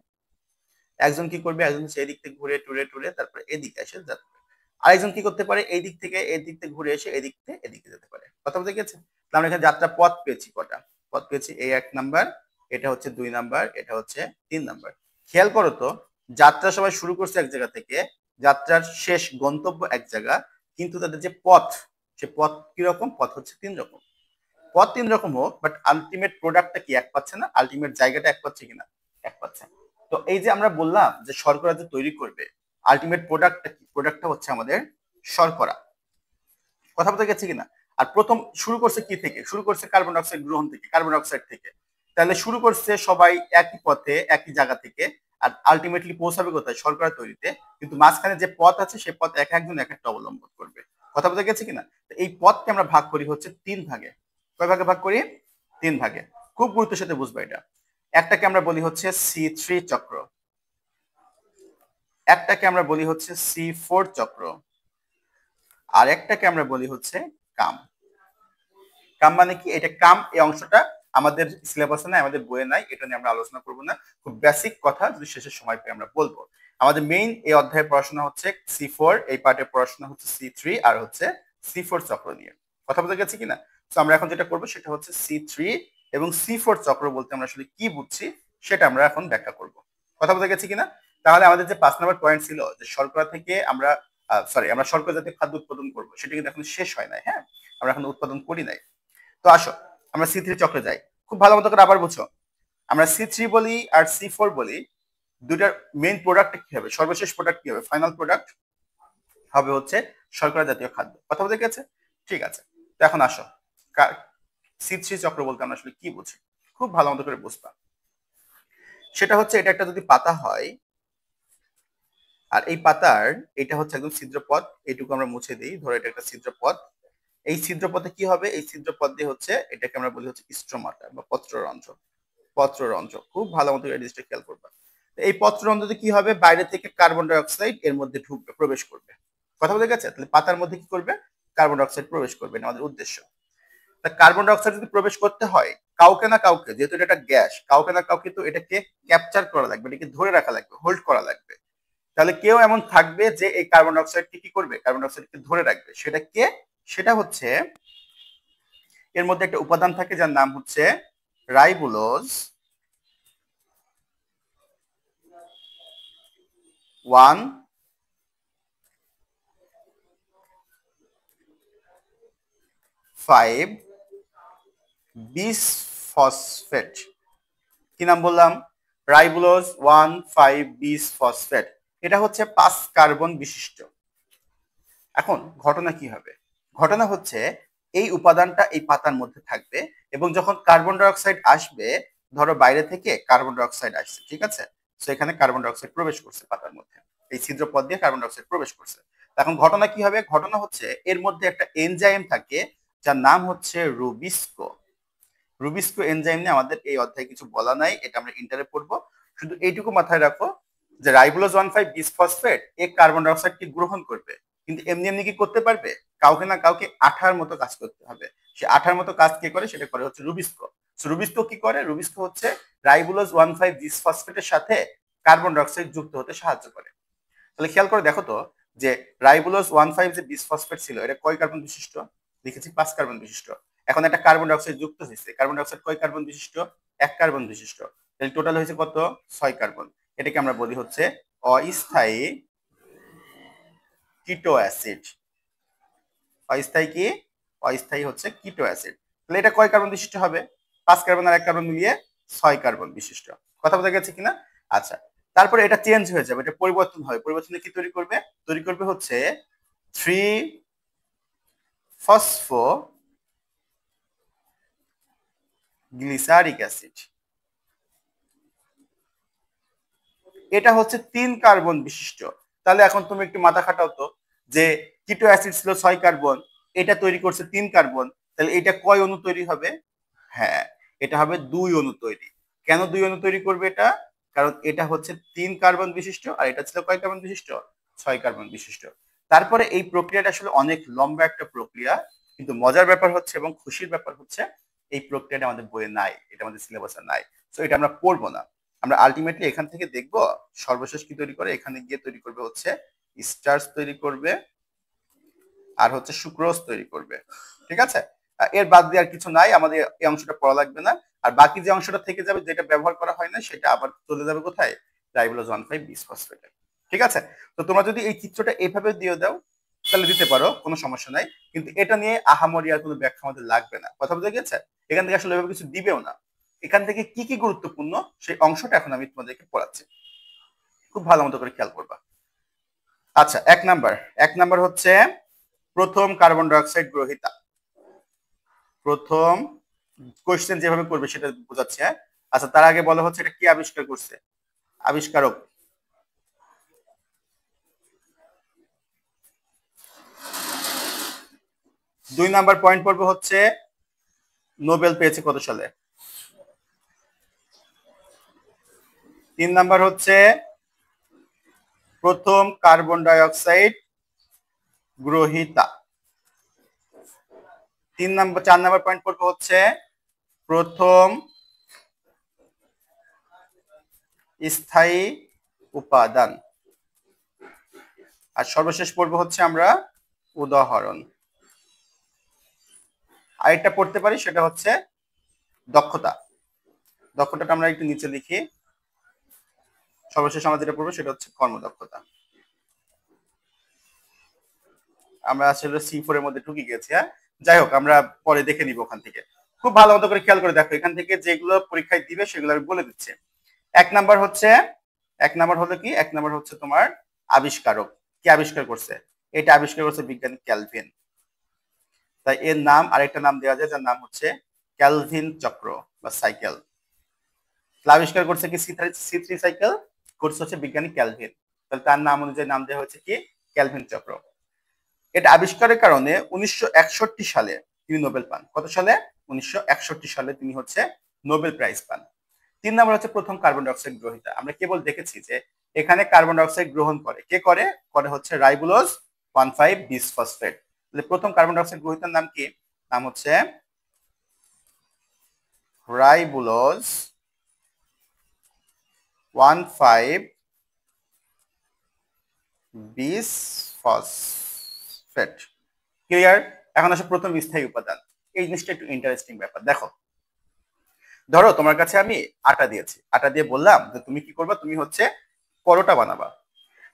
একজন কি করবে? একজন হচ্ছে এদিক থেকে ঘুরে টুরে টুরে তারপরে এদিকে এসে যেতে পারে। আরেকজন কি করতে পারে? এই দিক থেকে ঘুরে এসে এদিক থেকে এদিকে যেতে পারে। কথা বলতে গেছে? আমরা এখানে যাত্রা পথ পেয়েছি কটা? পথ পেয়েছি এই 1 নাম্বার, এটা হচ্ছে 2 নাম্বার, এটা হচ্ছে 3 নাম্বার। খেয়াল করো তো, যাত্রা সবাই শুরু করছে এক জায়গা থেকে, যাত্রার শেষ গন্তব্য এক জায়গা, কিন্তু তাদের যে পথ, সে পথ কিরকম? পথ হচ্ছে 3 রকম। পথ 3 রকম হোক, বাট আলটিমেট প্রোডাক্টটা কি এক পাচ্ছে না? আলটিমেট জায়গাটা এক পাচ্ছে কিনা? এক পাচ্ছে। তো এই যে আমরা বললাম যে শর্করা যে তৈরি করবে, আলটিমেট প্রোডাক্টটা কি? প্রোডাক্টটা হচ্ছে আমাদের শর্করা। কথা বলতে গেছে কিনা? আর প্রথম শুরু করছে কি থেকে? শুরু করছে কার্বন ডাই অক্সাইড গ্রহণ থেকে, কার্বন ডাই অক্সাইড থেকে। তাহলে শুরু করছে সবাই একই পথে, একই জায়গা থেকে, আর আলটিমেটলি পৌঁছাবে কোথায়? শর্করা তৈরিতে। কিন্তু মাঝখানে যে পথ আছে, সেই পথ এক একজন এক একটা অবলম্বন করবে। কথা বলতে গেছে কিনা? এই পথকে আমরা ভাগ করি হচ্ছে 3 ভাগে। কয় ভাগে ভাগ করি? 3 ভাগে। খুব গুরুত্বের সাথে বুঝবা এটা। একটাকে আমরা বলি হচ্ছে C3 চক্র, একটাকে আমরা বলি হচ্ছে C4 চক্র, আর একটাকে আমরা বলি হচ্ছে কাম। কাম মানে কি? এটা কাম এই অংশটা আমাদের সিলেবাসে নাই, আমাদের বইয়ে নাই, এটা নিয়ে আমরা আলোচনা করবো না। খুব বেসিক কথা, যদি শেষের সময় পেয়ে আমরা বলবো। আমাদের মেইন এই অধ্যায়ের পড়াশোনা হচ্ছে C4, এই পার্টের পড়াশোনা হচ্ছে C3 আর হচ্ছে C4 চক্র নিয়ে। কথা বলতে গেছি কিনা? তো আমরা এখন যেটা করবো সেটা হচ্ছে C3 এবং C4 চক্র বলতে আমরা আসলে কি বুঝছি সেটা আমরা এখন ব্যাখ্যা করব। কথা বলতে গেছি কিনা? তাহলে আমাদের যে 5 নম্বর পয়েন্ট ছিল যে শর্করা থেকে আমরা আমরা শর্করা জাতীয় খাদ্য উৎপাদন করবো, সেটা কিন্তু এখন শেষ হয় নাই। হ্যাঁ, আমরা এখন উৎপাদন করি নাই। তো আসো আমরা C3 চক্রে যাই। খুব ভালো মতো করে আবার বুঝো, আমরা C3 বলি আর C4 বলি, দুইটার মেইন প্রোডাক্ট কি হবে? সর্বশেষ প্রোডাক্ট কি হবে? ফাইনাল প্রোডাক্ট হবে হচ্ছে শর্করা জাতীয় খাদ্য। কথা বলতে গেছে? ঠিক আছে। তো এখন আসো, C3 চক্র বলতে আমরা আসলে কি বুঝি, খুব ভালো মতো করে বুঝবা। সেটা হচ্ছে, এটা একটা যদি পাতা হয়, আর এই পাতার এটা হচ্ছে একদম ছিদ্রপথ, এইটুকু আমরা মুছে দিই, ধরো এটা একটা ছিদ্রপথ। এই ছিদ্রপথে কি হবে? এই ছিদ্রপথ দিয়ে হচ্ছে এটাকে আমরা বলি হচ্ছে স্ট্রোমাটা বা পত্ররন্ধ্র। পত্ররন্ধ্র, খুব ভালো মতো এই জিনিসটা খেয়াল করবা। এই পত্ররন্ধ্রতে কি হবে? বাইরে থেকে কার্বন ডাই অক্সাইড এর মধ্যে ঢুকবে, প্রবেশ করবে। কথা বলে গেছে? তাহলে পাতার মধ্যে কি করবে? কার্বন ডাই অক্সাইড প্রবেশ করবে, আমাদের উদ্দেশ্য। তা কার্বন ডাই অক্সাইড যদি প্রবেশ করতে হয় কাউকে না কাউকে, যেহেতু এটা একটা গ্যাস, কাউকে না কাউকে তো এটাকে ক্যাপচার করা লাগবে, এটাকে ধরে রাখা লাগবে, হোল্ড করা লাগবে। তাহলে কেউ এমন থাকবে যে এই কার্বন ডাই অক্সাইডকে কি করবে? কার্বন ডাই অক্সাইডকে ধরে রাখবে। সেটা কে? সেটা হচ্ছে, এর মধ্যে একটা উপাদান থাকে যার নাম হচ্ছে রাইবোলোজ 1,5-বিসফসফেট। কি নাম বললাম? রাইবোলোজ 1,5-বিসফসফেট। এটা হচ্ছে 5 কার্বন বিশিষ্ট। এখন ঘটনা কি হবে? ঘটনা হচ্ছে এই উপাদানটা এই পাতার মধ্যে থাকবে, এবং যখন কার্বন ডাই অক্সাইড আসবে, ধরো বাইরে থেকে কার্বন ডাই অক্সাইড আসছে, ঠিক আছে, তো এখানে কার্বন ডাই অক্সাইড প্রবেশ করছে পাতার মধ্যে, এই ছিদ্রপথ দিয়ে কার্বন ডাই অক্সাইড প্রবেশ করছে। এখন ঘটনা কি হবে? ঘটনা হচ্ছে এর মধ্যে একটা এনজাইম থাকে যার নাম হচ্ছে রুবিস্কো। রুবিস্কো এনজাইম নিয়ে আমাদের এই অধ্যায়ে কিছু বলা নাই, এটা আমরা ইন্টারে পড়বো। শুধু এইটুকু মাথায় রাখো যে রাইবোলোজ 1,5-বিসফসফেট এ কার্বন ডাই অক্সাইড কি গ্রহণ করবে, কিন্তু এমনি এমনি কি করতে পারবে? কাউকে না কাউকে আঠার মতো কাজ করতে হবে। সে আঠার মতো কাজ কে করে? সেটা করে হচ্ছে রুবিস্কো। রুবিস্কো কি করে? রুবিস্কো হচ্ছে রাইবোলোজ 1,5-বিসফসফেটের সাথে কার্বন ডাই অক্সাইড যুক্ত হতে সাহায্য করে। তাহলে খেয়াল করে দেখো তো, যে রাইবোলোজ 1,5 যে বিসফসফেট ছিল, এটা কয় কার্বন বিশিষ্ট? লিখেছি 5 কার্বন বিশিষ্ট। এখন একটা কার্বন ডাই অক্সাইড যুক্ত হয়েছে, কার্বন ডাই অক্সাইড কয় কার্বন বিশিষ্ট? 1 কার্বন বিশিষ্ট। তাহলে টোটাল হয়েছে কত? 6 কার্বন। এটাকে আমরা বলি হচ্ছে অস্থায়ী কিটো অ্যাসিড। অস্থায়ী কি? অস্থায়ী হচ্ছে কিটো অ্যাসিড। তাহলে এটা কয় কার্বন বিশিষ্ট হবে? 5 কার্বন আর 1 কার্বন মিলিয়ে 6 কার্বন বিশিষ্ট। কথা বোঝা গেছে কিনা? আচ্ছা, তারপরে এটা চেঞ্জ হয়ে যাবে, এটা পরিবর্তন হবে। পরিবর্তনে কি তৈরি করবে? তৈরি করবে হচ্ছে 3-ফসফোগ্লিসারিক অ্যাসিড। এটা হচ্ছে 3 কার্বন বিশিষ্ট। তাহলে এখন তুমি একটু মাথা খাটাও তো, যে কিটো অ্যাসিড ছিল 6 কার্বন, এটা তৈরি করছে 3 কার্বন, তাহলে এটা কয় অণু তৈরি হবে? হ্যাঁ, এটা হবে 2 অণু তৈরি। কেন 2 অণু তৈরি করবে এটা? কারণ এটা হচ্ছে 3 কার্বন বিশিষ্ট, আর এটা ছিল কয় কার্বন বিশিষ্ট? 6 কার্বন বিশিষ্ট। তারপরে এই প্রক্রিয়াটা আসলে অনেক লম্বা একটা প্রক্রিয়া, কিন্তু মজার ব্যাপার হচ্ছে এবং খুশির ব্যাপার হচ্ছে এই প্রক্রিয়াটা আমাদের বইয়ে নাই, এটা আমাদের সিলেবাসে নাই। সো এটা আমরা পড়বো না। আমরা আলটিমেটলি এখান থেকে দেখব সর্বশেষ কি তৈরি করে। এখানে গিয়ে তৈরি করবে হচ্ছে স্টার্চ তৈরি করবে, আর হচ্ছে সুক্রোজ তৈরি করবে। ঠিক আছে? এর বাদ দিয়ে আর কিছু নাই, আমাদের এই অংশটা পড়া লাগবে না। আর বাকি যে অংশটা থেকে যাবে, যেটা ব্যবহার করা হয় না, সেটা আবার চলে যাবে কোথায়? রাইবোলোজ 1,5-বিসফসফেটে। ঠিক আছে? তো তোমরা যদি এই চিত্রটা এইভাবে দিয়ে দাও তাহলে দিতে পারো, কোনো সমস্যা নাই, কিন্তু এটা নিয়ে আহামরি আর কোনো ব্যাখ্যা আমাদের লাগবে না। কথা বুঝে গেছে? এখান থেকে আসলে এভাবে কিছু দিবেও না। এখান থেকে কি কি গুরুত্বপূর্ণ সেই অংশটা এখন আমি তোমাদেরকে পড়াচ্ছি, খুব ভালো মতো করে খেয়াল করবা। আচ্ছা, এক নাম্বার হচ্ছে প্রথম কার্বন ডাই অক্সাইড গ্রহীতা। প্রথম কোশ্চেন যেভাবে করবে সেটা বোঝাচ্ছে। হ্যাঁ, আচ্ছা, তার আগে বলা হচ্ছে এটা কি আবিষ্কার করছে? আবিষ্কারক। 2 নাম্বার পয়েন্ট পড়বে হচ্ছে নোবেল পেয়েছে কত সালে? 3 নাম্বার হচ্ছে প্রথম কার্বন ডাই অক্সাইড গ্রহীতা। 4 নাম্বার পয়েন্ট পড়বে হচ্ছে প্রথম স্থায়ী উপাদান, আর সর্বশেষ পড়বো হচ্ছে আমরা উদাহরণ। আরেকটা পড়তে পারি, সেটা হচ্ছে দক্ষতা। দক্ষতাটা আমরা একটু নিচে লিখি। সর্বশেষ আমরা যেটা পড়বো সেটা হচ্ছে কর্মদক্ষতা। আমরা আসলে C4 এর মধ্যে ঢুকে গেছি। হ্যাঁ, যাই হোক, আমরা পরে দেখে নিব ওখান থেকে। খুব ভালো মতো করে খেয়াল করে দেখো, এখান থেকে যেগুলো পরীক্ষায় দিবে সেগুলো আমি বলে দিচ্ছি। এক নাম্বার হলো কি, এক নাম্বার হচ্ছে তোমার আবিষ্কারক। কি আবিষ্কার করছে? এটা আবিষ্কার করছে বিজ্ঞানী ক্যালভিন। তাই এর নাম, আরেকটা নাম দেওয়া যায়, যার নাম হচ্ছে ক্যালভিন চক্র বা সাইকেল। আবিষ্কার করছে কি C3 সাইকেল, করছে হচ্ছে বিজ্ঞানী ক্যালভিন। তাহলে তার নাম অনুযায়ী নাম দেওয়া হয়েছে কি ক্যালভিন চক্র। এটা আবিষ্কারের কারণে 1961 সালে তিনি নোবেল পান। কত সালে? 1961 সালে তিনি হচ্ছে নোবেল প্রাইজ পান। 3 নম্বর হচ্ছে প্রথম কার্বন ডাইঅক্সাইড গ্রহীতা। আমরা কেবল দেখেছি যে এখানে কার্বন ডাইঅক্সাইড গ্রহণ করে কে করে হচ্ছে রাইবোলোজ 1,5 বিসফসফেট। তাহলে প্রথম কার্বন ডাইঅক্সাইড গ্রহীতার নাম কি? নাম হচ্ছে রাইবোলোজ 1,5 বিসফসফেট। ক্লিয়ার? এখন আসে প্রথম স্থায়ী উপাদান। এই জিনিসটা একটু ইন্টারেস্টিং ব্যাপার। দেখো, ধরো তোমার কাছে আমি আটা দিয়েছি, আটা দিয়ে বললাম যে তুমি কি করবা, তুমি হচ্ছে পরোটা বানাবা।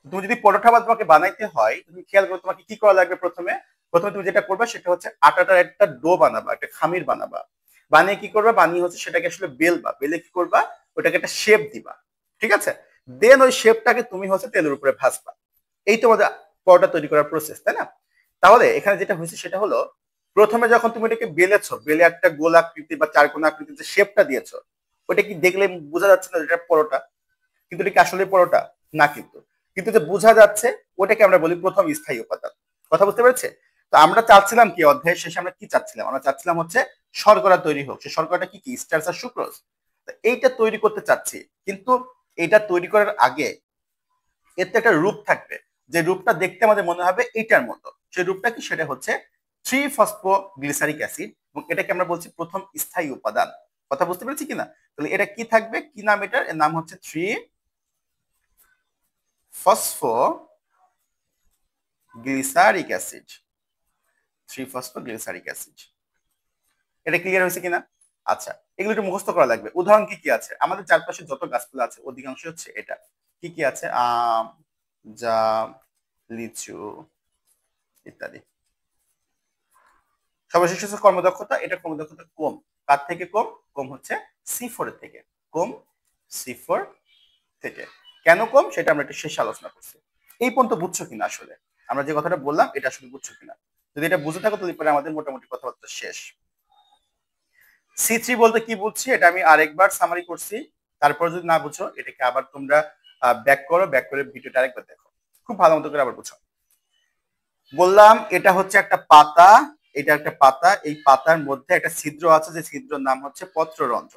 তুমি যদি পরোটা তোমাকে বানাইতে হয়, তুমি খেয়াল করো তোমাকে কি করা লাগবে। প্রথমে তুমি যেটা করবা সেটা হচ্ছে আটাটার একটা ডো বানাবা, একটা খামির বানাবা। বানিয়ে কি করবা, বানিয়ে হচ্ছে সেটাকে আসলে বেলবা, বেলে কি করবা, ওটাকে একটা শেপ দিবা। ঠিক আছে? দেন ওই শেপটাকে তুমি হচ্ছে তেলের উপরে ভাজবা। এই তোমাদের পরোটা তৈরি করার প্রসেস, তাই না? তাহলে এখানে যেটা হয়েছে সেটা হলো, প্রথমে যখন তুমি এটাকে বেলেছো, বেলে একটা গোল আকৃতি বা চারকোণ আকৃতির যে শেপটা দিয়েছো, ওটা কি দেখলে বোঝা যাচ্ছে না এটা পরোটা? কিন্তু এটা কি আসলে পরোটা না? কিন্তু যে বোঝা যাচ্ছে ওটাকে আমরা বলি প্রথম স্থায়ী উপাদান। কথা বুঝতে পেরেছে? তো আমরা চাচ্ছিলাম কি, অধ্যায়ের শেষে আমরা কি চাচ্ছিলাম? আমরা চাচ্ছিলাম হচ্ছে শর্করা তৈরি হোক। সে শর্করাটা কি স্টার্চ আর সুক্রোজ। এইটা তৈরি করতে চাচ্ছি, কিন্তু এটা তৈরি করার আগে এতে একটা রূপ থাকবে, যে রূপটা দেখতে আমাদের মনে হবে এইটার মতো। সেই রূপটা কি? সেটা হচ্ছে 3-ফসফোগ্লিসারিক অ্যাসিড, এবং এটাকে আমরা বলছি প্রথম স্থায়ী উপাদান। কথা বুঝতে পেরেছি কিনা? তাহলে এটা কি থাকবে, কি নাম এটার? এর নাম হচ্ছে 3-ফসফোগ্লিসারিক অ্যাসিড। 3-ফসফোগ্লিসারিক অ্যাসিড। এটা ক্লিয়ার হয়েছে কিনা? আচ্ছা, এগুলো একটু মুখস্থ করা লাগবে। উদাহরণ কি কি আছে? আমাদের চারপাশে যত গাছপালা আছে অধিকাংশ হচ্ছে এটা। কি কি আছে? আম, জাম, লিচু ইত্যাদি। সর্বশেষ হচ্ছে কর্মদক্ষতা। এটা কর্মদক্ষতা কম। কার থেকে কম? কম হচ্ছে C4 এর থেকে। কম C4 থেকে। কেন কম সেটা আমরা একটু শেষে আলোচনা করছি। এই পর্যন্ত বুঝছো কিনা আসলে আমরা যে কথাটা বললাম, এটা আসলে বুঝছো কিনা? যদি এটা বুঝে থাকো তাহলে পরে আমাদের মোটামুটি কথাবার্তা শেষ। C3 বলতে কি বুঝছি এটা আমি আরেকবার সামারি করছি। তারপর যদি না বুঝো এটাকে আবার তোমরা ব্যাক করো, ব্যাক করে ভিডিওটা আরেকবার দেখো, খুব ভালো মতো করে আবার বুঝো। বললাম এটা হচ্ছে একটা পাতা, এটা একটা পাতা। এই পাতার মধ্যে একটা ছিদ্র আছে, যে ছিদ্রের নাম হচ্ছে পত্ররন্ধ্র।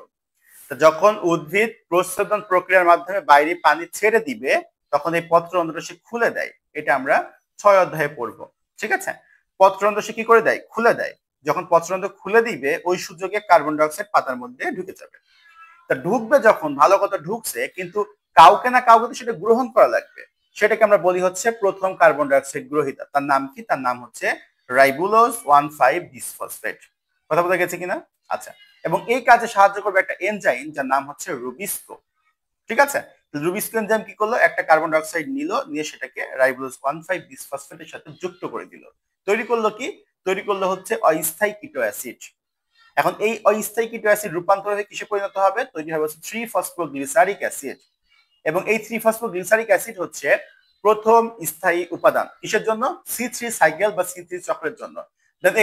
যখন উদ্ভিদ প্রচ্ছদন প্রক্রিয়ার মাধ্যমে বাইরে পানি ছেড়ে দিবে, তখন এই পত্ররন্ধ্র সে খুলে দেয়। এটা আমরা 6 অধ্যায়ে পড়বো। ঠিক আছে? পত্ররন্ধ্র সে কি করে দেয়? খুলে দেয়। যখন পত্ররন্ধ্র খুলে দিবে, ওই সুযোগে কার্বন ডাইঅক্সাইড পাতার মধ্যে ঢুকে যাবে। তা ঢুকবে যখন, ভালো কথা ঢুকছে, কিন্তু কাউকে না কাউকে তো সেটা গ্রহণ করা লাগবে। সেটাকে আমরা বলি হচ্ছে প্রথম কার্বন ডাইঅক্সাইড গ্রহীতা। তার নাম কি? তার নাম হচ্ছে রাইবোলোজ 1,5 বিসফসফেট। কথা বোঝা গেছে কিনা? আচ্ছা, এবং এই কাজে সাহায্য করবে একটা এনজাইম যার নাম হচ্ছে রুবিস্কো। ঠিক আছে? রুবিস্কো এনজাইম কি করলো, একটা কার্বন ডাইঅক্সাইড নিল, নিয়ে সেটাকে রাইবোলোজ 1,5 বিসফসফেটের সাথে যুক্ত করে দিল। তৈরি করলো কি? তৈরি করলো হচ্ছে অস্থায়ী কিটো অ্যাসিড। এখন এই অস্থায়ী কিটো অ্যাসিড রূপান্তর হয়ে কিসে পরিণত হবে? তৈরি হবে 3-ফসফোগ্লিসারিক অ্যাসিড। এবং এই 3-ফসফোগ্লিসারিক অ্যাসিড হচ্ছে প্রথম স্থায়ী উপাদান। কিসের জন্য? C3 সাইকেল বা C3 চক্রের জন্য।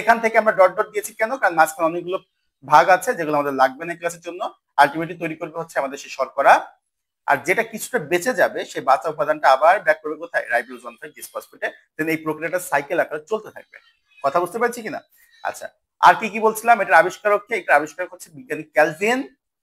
এখান থেকে আমরা ডট ডট দিয়েছি কেন? কারণ মাঝখানে অনেকগুলো ভাগ আছে যেগুলো আমাদের লাগবে না ক্লাসের জন্য। আলটিমেটলি তৈরি করবে হচ্ছে আমাদের সেই শর্করা। আর যেটা কিছুটা বেঁচে যাবে, সেই বাঁচা উপাদানটা আবার ব্যাক করবে কোথায়? রাইবোলোজ 1,5 বিসফসফেটে। দেন এই প্রক্রিয়াটা সাইকেল আকারে চলতে থাকবে। কথা বুঝতে পারছি কিনা? আচ্ছা, আর কি কি বলছিলাম? এটার আবিষ্কারক কে? এটা আবিষ্কারক হচ্ছে বিজ্ঞানী ক্যালভিন।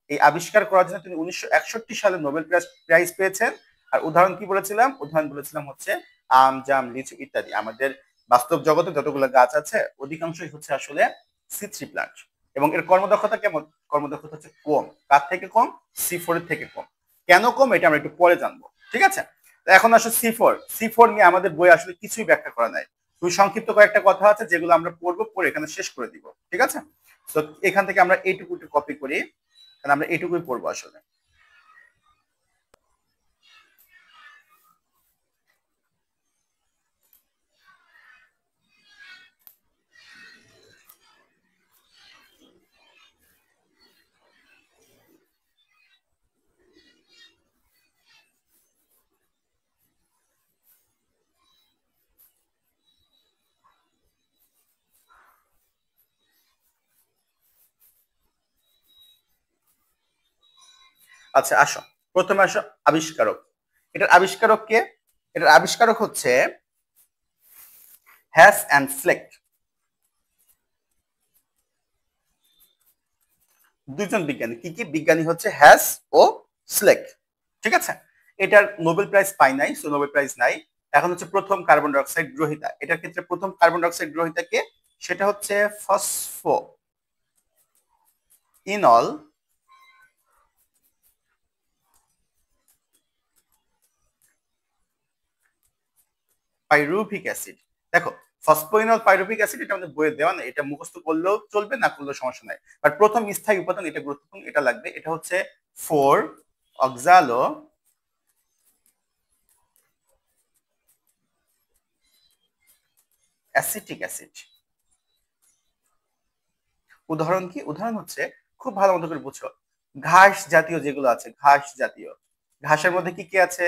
এই আবিষ্কার করার জন্য তিনি 1961 সালে নোবেল প্রাইজ পেয়েছেন। আর উদাহরণ কি বলেছিলাম? উদাহরণ বলেছিলাম হচ্ছে আম, জাম, লিচু ইত্যাদি। আমাদের বাস্তব জগতে যতগুলো গাছ আছে অধিকাংশই হচ্ছে আসলে C3 প্লান্ট। এবং এর কর্মদক্ষতা কেমন? কর্মদক্ষতা হচ্ছে কম। কার থেকে কম? C4 এর থেকে কম। কেন কম এটা আমরা একটু পরে জানবো, ঠিক আছে? এখন আসো C4 নিয়ে আমাদের বই আসলে কিছুই ব্যাখ্যা করা নাই। খুবই সংক্ষিপ্ত কয়েকটা কথা আছে যেগুলো আমরা পড়বো, পড়ে এখানে শেষ করে দিব, ঠিক আছে? তো এখান থেকে আমরা এইটুকু একটু কপি করি, কারণ আমরা এইটুকুই পড়বো আসলে। আচ্ছা আসো, প্রথমে আসো আবিষ্কারক। এটার আবিষ্কারক কে? এটার আবিষ্কারক হচ্ছে হ্যাস অ্যান্ড ফ্লেক, দুইজন বিজ্ঞানী। কি কি বিজ্ঞানী? হচ্ছে হ্যাস ও স্লেক, ঠিক আছে? এটার নোবেল প্রাইজ পাই নাই, সো নোবেল প্রাইজ নাই। এখন হচ্ছে প্রথম কার্বন ডাইঅক্সাইড গ্রহীতা। এটার ক্ষেত্রে প্রথম কার্বন ডাইঅক্সাইড গ্রহীতা কে? সেটা হচ্ছে ফসফো ইনল পাইরুভিক অ্যাসিড। দেখো, ফসফোইনল পাইরুভিক অ্যাসিড এটা আমাদের বইয়ে দেওয়া নেই, এটা মুখস্থ করলেও চলবে, না করলেও সমস্যা নাই। বাট প্রথম স্থায়ী উপাদান, এটা গুরুত্বপূর্ণ, এটা লাগবে। এটা হচ্ছে 4 অক্সালো অ্যাসিটিক অ্যাসিড। উদাহরণ কি? উদাহরণ হচ্ছে, খুব ভালো মতো করে বুঝো, ঘাস জাতীয় যেগুলো আছে, ঘাস জাতীয়, ঘাসের মধ্যে কি কি আছে?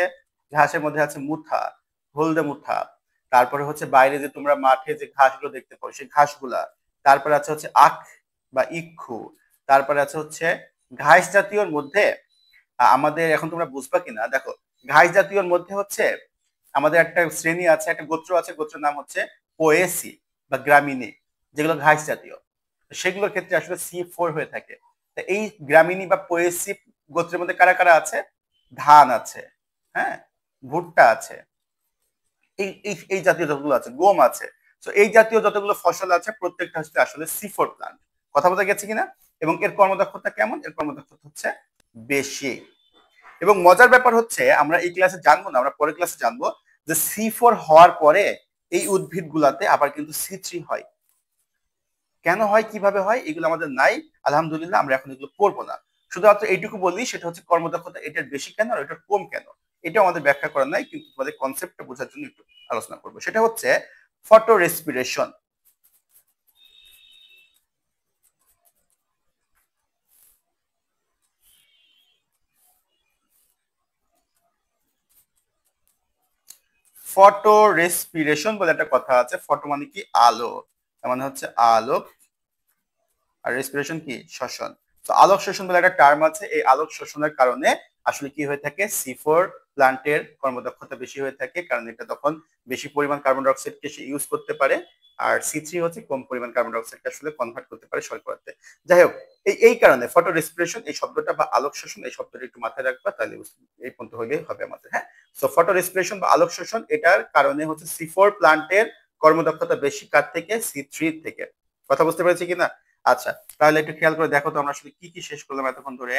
ঘাসের মধ্যে আছে মুথা, হলদে মুথা। তারপরে হচ্ছে বাইরে যে তোমরা মাঠে যে ঘাসগুলো দেখতে পাও সেই ঘাসগুলা। তারপরে আছে হচ্ছে আখ বা ইক্ষু। তারপরে আছে হচ্ছে ঘাস জাতীয়র মধ্যে আমাদের, এখন তোমরা বুঝবা কিনা দেখো, ঘাস জাতীয়র মধ্যে হচ্ছে আমাদের একটা শ্রেণী আছে, একটা গোত্র আছে, গোত্রের নাম হচ্ছে পোয়েসি বা গ্রামিনী, যেগুলো ঘাস জাতীয়। সেগুলোর ক্ষেত্রে আসলে C4 হয়ে থাকে। এই গ্রামিনী বা পোয়েসি গোত্রের মধ্যে কারা কারা আছে? ধান আছে, হ্যাঁ, ভুট্টা আছে, এই এই এই জাতীয় যতগুলো আছে, গম আছে। তো এই জাতীয় যতগুলো ফসল আছে প্রত্যেকটা হচ্ছে আসলে C4 প্লান্ট। কথা বলতে গেছে কিনা? এবং এর কর্মদক্ষতা কেমন? এর কর্মদক্ষতা হচ্ছে বেশি। এবং মজার ব্যাপার হচ্ছে, আমরা এই ক্লাসে জানবো না, আমরা পরের ক্লাসে জানবো যে C4 হওয়ার পরে এই উদ্ভিদ গুলাতে আবার কিন্তু C3 হয়। কেন হয়, কিভাবে হয়, এগুলো আমাদের নাই। আলহামদুলিল্লাহ, আমরা এখন এগুলো পড়বো না। শুধুমাত্র এইটুকু বলি, সেটা হচ্ছে কর্মদক্ষতা এটার বেশি কেন আর এটার কম কেন, এটা আমাদের ব্যাখ্যা করা নাই, কিন্তু তোমাদের কনসেপ্টটা বোঝার জন্য একটু আলোচনা করবো। সেটা হচ্ছে ফটো রেসপিরেশন। ফটো রেসপিরেশন বলে একটা কথা আছে। ফটো মানে কি? আলো। তার মানে হচ্ছে আলোক, আর রেসপিরেশন কি? শ্বসন। তো আলোক শোষণ বলে একটা টার্ম আছে। এই আলোক শোষণের কারণে আসলে কি হয়ে থাকে? C4 প্লান্টের কর্মদক্ষতা বেশি হয়ে থাকে, কারণ এটা তখন বেশি পরিমাণ কার্বন ডাইঅক্সাইডকে সে ইউজ করতে পারে। আর C3 হচ্ছে কম পরিমাণ কার্বন ডাইঅক্সাইডকে আসলে কনভার্ট করতে পারে শর্করাতে। যাই হোক, এই কারণে ফটো রেসপিরেশন এই শব্দটা বা আলোক শোষণ এই শব্দটা একটু মাথায় রাখবা, তাহলে এই পর্যন্ত হইলেই হবে আমাদের। হ্যাঁ, সো ফটো রেসপিরেশন বা আলোক শোষণ, এটার কারণে হচ্ছে C4 প্লান্টের কর্মদক্ষতা বেশি, কার থেকে? C3 থেকে। কথা বুঝতে পেরেছি কিনা? আচ্ছা, তাহলে একটু খেয়াল করে দেখো তো আমরা আসলে কি কি শেষ করলাম এতক্ষণ ধরে।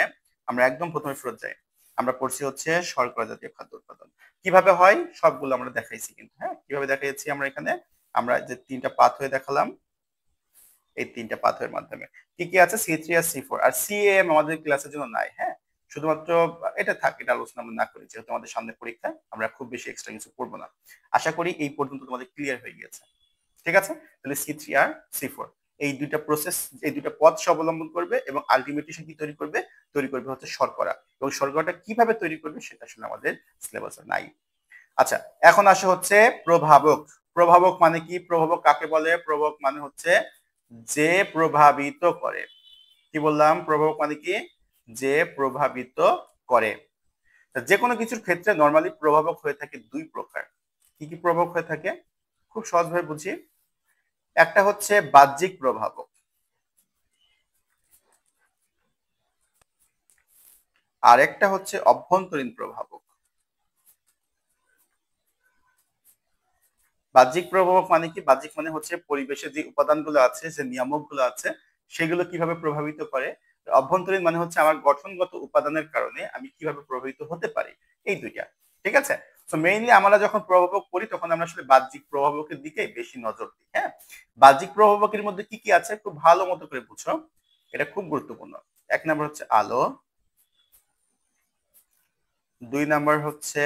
আমরা একদম প্রথমে ফেরত যাই। আমরা পড়ছি হচ্ছে শর্করা জাতীয় খাদ্য উৎপাদন কিভাবে হয়, সবগুলো আমরা দেখাইছি কিন্তু। হ্যাঁ, কিভাবে দেখাইছি আমরা এখানে? আমরা যে তিনটা পাথওয়ে দেখালাম, এই তিনটা পাথওয়ের মাধ্যমে কি কি আছে? C3 আর C4 আর CAM আমাদের ক্লাসের জন্য নাই। হ্যাঁ, শুধুমাত্র এটা থাক, এটা আলোচনা আমরা না করি, যেহেতু আমাদের সামনে পরীক্ষা, আমরা খুব বেশি এক্সট্রা কিছু পড়বো না। আশা করি এই পর্যন্ত তোমাদের ক্লিয়ার হয়ে গিয়েছে, ঠিক আছে? তাহলে C3 আর C4 এই দুইটা প্রসেস, এই দুইটা পথ সে অবলম্বন করবে এবং আলটিমেটলি সে কি তৈরি করবে? তৈরি করবে হচ্ছে শর্করা। এবং শর্করাটা কিভাবে তৈরি করবে সেটা আসলে আমাদের সিলেবাসে নাই। আচ্ছা, এখন আসে হচ্ছে প্রভাবক। প্রভাবক মানে কি? প্রভাবক কাকে বলে? প্রভাবক মানে হচ্ছে যে প্রভাবিত করে। কি বললাম? প্রভাবক মানে কি? যে প্রভাবিত করে। যে কোনো কিছুর ক্ষেত্রে নর্মালি প্রভাবক হয়ে থাকে দুই প্রকার। কি কি প্রভাবক হয়ে থাকে? খুব সহজভাবে বুঝি। একটা হচ্ছে বাহ্যিক প্রভাবক, আর একটা হচ্ছে অভ্যন্তরীণ প্রভাবক। বাহ্যিক প্রভাবক মানে কি? বাহ্যিক মানে হচ্ছে পরিবেশে যে উপাদানগুলো আছে, যে নিয়ামকগুলো আছে, সেগুলো কিভাবে প্রভাবিত করে। অভ্যন্তরীণ মানে হচ্ছে আমার গঠনগত উপাদানের কারণে আমি কিভাবে প্রভাবিত হতে পারি, এই দুইটা। ঠিক আছে? তো মেইনলি আমরা যখন প্রভাবক পড়ি তখন আমরা আসলে বাহ্যিক প্রভাবকের দিকে বেশি নজর দিই। হ্যাঁ, বাহ্যিক প্রভাবকের মধ্যে কি কি আছে খুব ভালো মতো করে বুঝো, এটা খুব গুরুত্বপূর্ণ। 1 নাম্বার হচ্ছে আলো, 2 নাম্বার হচ্ছে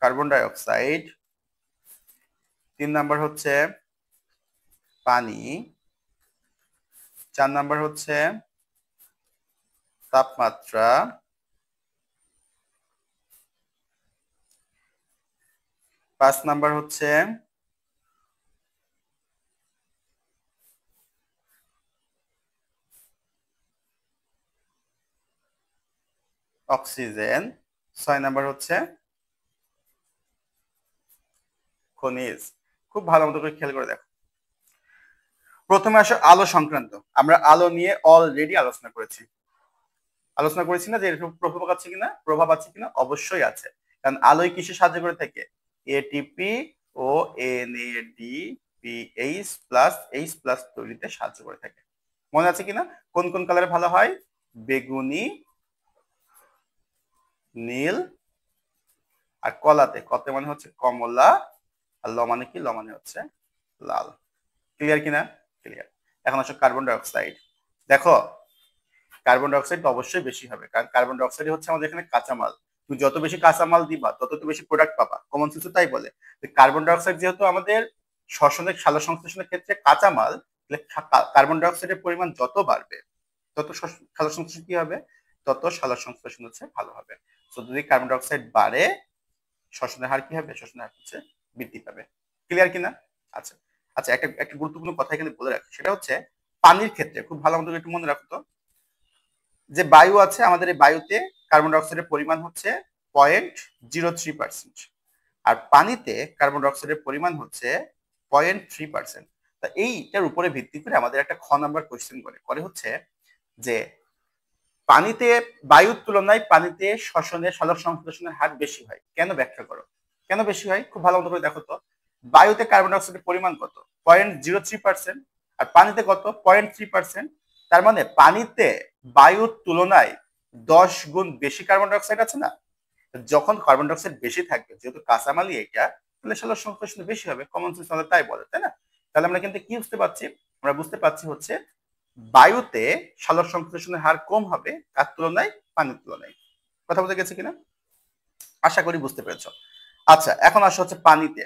কার্বন ডাই অক্সাইড, 3 নাম্বার হচ্ছে পানি, 4 নাম্বার হচ্ছে তাপমাত্রা, 5 নাম্বার হচ্ছে অক্সিজেন, 6 নাম্বার হচ্ছে খনিজ। খুব ভালো মতো করে খেয়াল করে দেখো। প্রথমে আসো আলো সংক্রান্ত। আমরা আলো নিয়ে অলরেডি আলোচনা করেছি না যে এর প্রভাব আছে কিনা? প্রভাব আছে কিনা? অবশ্যই আছে। কারণ আলোয় কিসে সাহায্য করে থাকে? এটিপি ও এনএডিপিএইচ প্লাস এইচ প্লাস তৈরিতে সাহায্য করে থাকে। মনে আছে কিনা? কোন কোন কালারে ভালো হয়? বেগুনি, নীল, আর কলাতে, কতে মানে হচ্ছে কমলা, আর ল মানে কি? ল মানে হচ্ছে লাল। ক্লিয়ার কিনা? ক্লিয়ার। এখন আসো কার্বন ডাই অক্সাইড। দেখো, কার্বন ডাই অক্সাইড তো অবশ্যই বেশি হবে, কারণ কার্বন ডাই অক্সাইড হচ্ছে আমাদের এখানে কাঁচামাল। তুমি যত বেশি কাঁচামাল দিবা তত তো বেশি প্রোডাক্ট পাবা, কমন সেন্স তাই বলে। কার্বন ডাই অক্সাইড যেহেতু আমাদের শ্বসনের সালোক সংশ্লেষণের ক্ষেত্রে কাঁচামাল, কার্বন ডাই অক্সাইডের পরিমাণ যত বাড়বে তত সালোক সংশ্লেষণ কি হবে? তত সালোক সংশ্লেষণ হচ্ছে ভালো হবে। তো যদি কার্বন ডাই অক্সাইড বাড়ে, শ্বসনের হার কি হবে? শ্বসনের হার হচ্ছে বৃদ্ধি পাবে। ক্লিয়ার কিনা? আচ্ছা আচ্ছা, একটা একটা গুরুত্বপূর্ণ কথা এখানে বলে রাখি, সেটা হচ্ছে পানির ক্ষেত্রে খুব ভালো মতো একটু মনে রাখো তো, যে বায়ু আছে আমাদের, এই বায়ুতে কার্বন ডাই অক্সাইডের পরিমাণ হচ্ছে 0.03%, আর পানিতে কার্বন ডাই অক্সাইডের পরিমাণ হচ্ছে 0.3%। তা এইটার উপরে ভিত্তি করে আমাদের একটা খ নাম্বার কোয়েশ্চেন করে হচ্ছে যে পানিতে, বায়ুর তুলনায় পানিতে শ্বসনের সালোক সংশ্লেষণের হার বেশি হয় কেন? ব্যাখ্যা করো। কেন বেশি হয়? খুব ভালো মতো করে দেখো তো, বায়ুতে কার্বন ডাই অক্সাইডের পরিমাণ কত? 0.03%, আর পানিতে কত? 0.3%। তার মানে পানিতে বায়ুর তুলনায় 10 গুণ বেশি কার্বন ডাই অক্সাইড আছে না? যখন কার্বন ডাই অক্সাইড বেশি থাকবে, যেহেতু কাঁচামালই এটা, তাহলে সালোক সংশ্লেষণ বেশি হবে, কমন সেন্স আমাদের তাই বলে, তাই না? তাহলে আমরা কিন্তু কি বুঝতে পারছি? আমরা বুঝতে পারছি হচ্ছে বায়ুতে সালোক সংশ্লেষণের হার কম হবে কার তুলনায়? পানির তুলনায়। কথা বলতে গেছে কিনা? আশা করি বুঝতে পেরেছো। আচ্ছা, এখন আসা হচ্ছে পানিতে।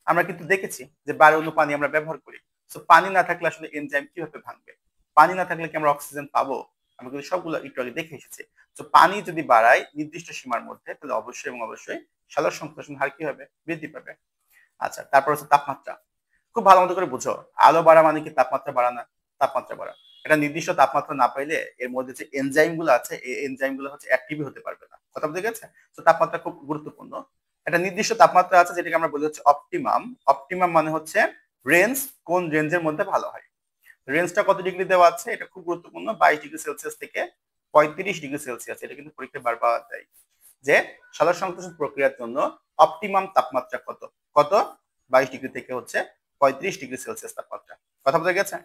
আমরা কিন্তু দেখেছি যে বায়ু পানি আমরা ব্যবহার করি। তো পানি না থাকলে আসলে এনজাইম কিভাবে ভাঙবে? পানি না থাকলে কি আমরা অক্সিজেন পাবো? আমরা কিন্তু সবগুলো একটু আগে দেখে এসেছি। তো পানি যদি বাড়ায় নির্দিষ্ট সীমার মধ্যে, তাহলে অবশ্যই এবং অবশ্যই সালোক সংশ্লেষণ হার কি হবে? বৃদ্ধি পাবে। আচ্ছা, তারপর হচ্ছে তাপমাত্রা। খুব ভালো মতো করে বুঝো, আলো বাড়া মানে কি তাপমাত্রা বাড়া না? তাপমাত্রা বাড়া। এটা নির্দিষ্ট তাপমাত্রা না পাইলে এর মধ্যে যে এনজাইম গুলো আছে, এই এনজাইম গুলো হচ্ছে অ্যাক্টিভ হতে পারবে না। কথা বুঝে গেছে? তো তাপমাত্রা খুব গুরুত্বপূর্ণ। একটা নির্দিষ্ট তাপমাত্রা আছে যেটাকে আমরা বলি হচ্ছে অপটিমাম। অপটিমাম মানে হচ্ছে রেঞ্জ, কোন রেঞ্জের মধ্যে ভালো হয়। রেঞ্জটা কত ডিগ্রি দেওয়া আছে? এটা খুব গুরুত্বপূর্ণ, 22 ডিগ্রি সেলসিয়াস থেকে 35 ডিগ্রি সেলসিয়াস। এটা কিন্তু পরীক্ষায় বারবার দেয় যে সালোক সংশ্লেষণ প্রক্রিয়ার জন্য অপটিমাম তাপমাত্রা কত। কত? 22 ডিগ্রি থেকে হচ্ছে 35 ডিগ্রি সেলসিয়াস তাপমাত্রা। কথা বলতে গেছে?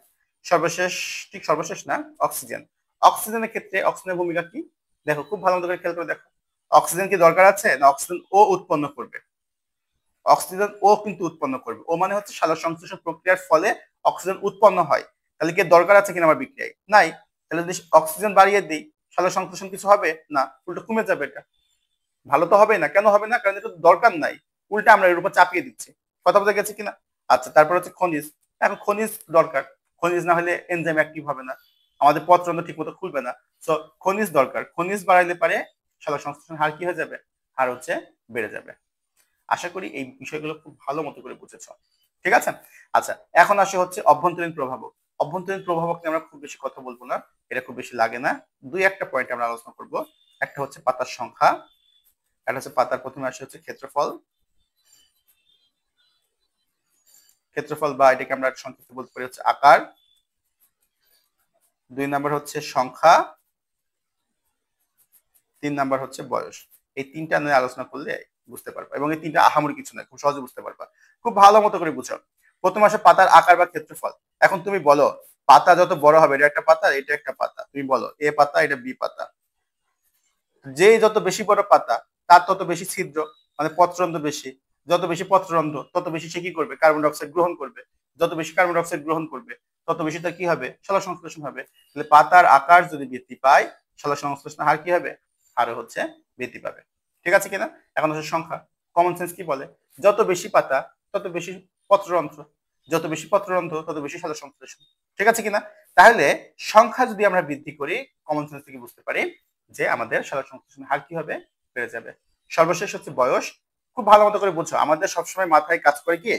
সর্বশেষ, ঠিক সর্বশেষ না, অক্সিজেন। অক্সিজেনের ক্ষেত্রে অক্সিজেনের ভূমিকা কি? দেখো, খুব ভালো মতো করে খেয়াল করে দেখো। অক্সিজেন কি দরকার আছে না অক্সিজেন ও উৎপন্ন করবে? অক্সিজেন ও কিন্তু উৎপন্ন করবে। ও মানে হচ্ছে সালোক সংশ্লেষণ প্রক্রিয়ার ফলে অক্সিজেন উৎপন্ন হয়। তাহলে কি দরকার আছে কিনা আমার বিক্রিয়ায়? নাই। তাহলে যদি অক্সিজেন বাড়িয়ে দিই, সালোক সংশ্লেষণ কিছু হবে না, উল্টো কমে যাবে। এটা ভালো তো হবে না। কেন হবে না? কারণ এটা দরকার নাই, উল্টা আমরা এর উপর চাপিয়ে দিচ্ছি। কথা বলতে গেছে কিনা? আচ্ছা, তারপর হচ্ছে খনিজ। এখন খনিজ দরকার, খনিজ না হলে এনজাইম অ্যাক্টিভ হবে না, আমাদের পত্ররন্ধ্র ঠিক মতো খুলবে না। তো খনিজ দরকার, খনিজ বাড়াইলে পারে সালোক সংশ্লেষণ হার কি হয়ে যাবে? হার হচ্ছে বেড়ে যাবে। আশা করি এই বিষয়গুলো খুব ভালো মতো করে বুঝেছ। ঠিক আছে? আচ্ছা, এখন আসে হচ্ছে অভ্যন্তরীণ প্রভাবক। অভ্যন্তরীণ প্রভাবক নিয়ে আমরা খুব বেশি কথা বলবো না, এটা খুব বেশি লাগে না। দুই একটা পয়েন্ট আমরা আলোচনা করব। একটা হচ্ছে পাতার সংখ্যা, একটা হচ্ছে পাতার প্রথমে আসে হচ্ছে ক্ষেত্রফল। ক্ষেত্রফল বা এটাকে আমরা সংক্ষিপ্ত বলতে পারি হচ্ছে আকার। 2 নাম্বার হচ্ছে সংখ্যা, 3 নাম্বার হচ্ছে বয়স। এই তিনটা নিয়ে আলোচনা করলে বুঝতে পারবা, এবং এই তিনটা আহামরি কিছু নয়, খুব সহজে বুঝতে পারবা। খুব ভালো মতো করে বুঝো। প্রথম আসে পাতার আকার বা ক্ষেত্রফল। এখন তুমি বলো পাতা যত বড় হবে, এটা একটা পাতা, এটা একটা পাতা, তুমি বলো এ পাতা, এটা বি পাতা। যে যত বেশি বড় পাতা তার তত বেশি ছিদ্র, মানে পত্ররন্ধ্র বেশি। যত বেশি পত্ররন্ধ্র তত বেশি সে কি করবে, কার্বন ডাইঅক্সাইড গ্রহণ করবে। যত বেশি কার্বন ডাইঅক্সাইড গ্রহণ করবে তত বেশি তার কি হবে, সালোক সংশ্লেষণ হবে। তাহলে পাতার আকার যদি বৃদ্ধি পায়, সালোক সংশ্লেষণ হার কি হবে, হারও হচ্ছে বৃদ্ধি পাবে। ঠিক আছে কিনা? এখন হচ্ছে সংখ্যা। কমন সেন্স কি বলে, যত বেশি পাতা তত বেশি পত্ররন্ধ্র, যত বেশি পত্ররন্ধ্র তত বেশি সালোক সংশ্লেষণ। ঠিক আছে কিনা? তাহলে সংখ্যা যদি আমরা বৃদ্ধি করি, কমন সেন্স থেকে বুঝতে পারি যে আমাদের সালোক সংশ্লেষণ হার কি হবে, বেড়ে যাবে। সর্বশেষ হচ্ছে বয়স। খুব ভালো মতো করে বুঝছো, আমাদের সবসময় মাথায় কাজ করে কি,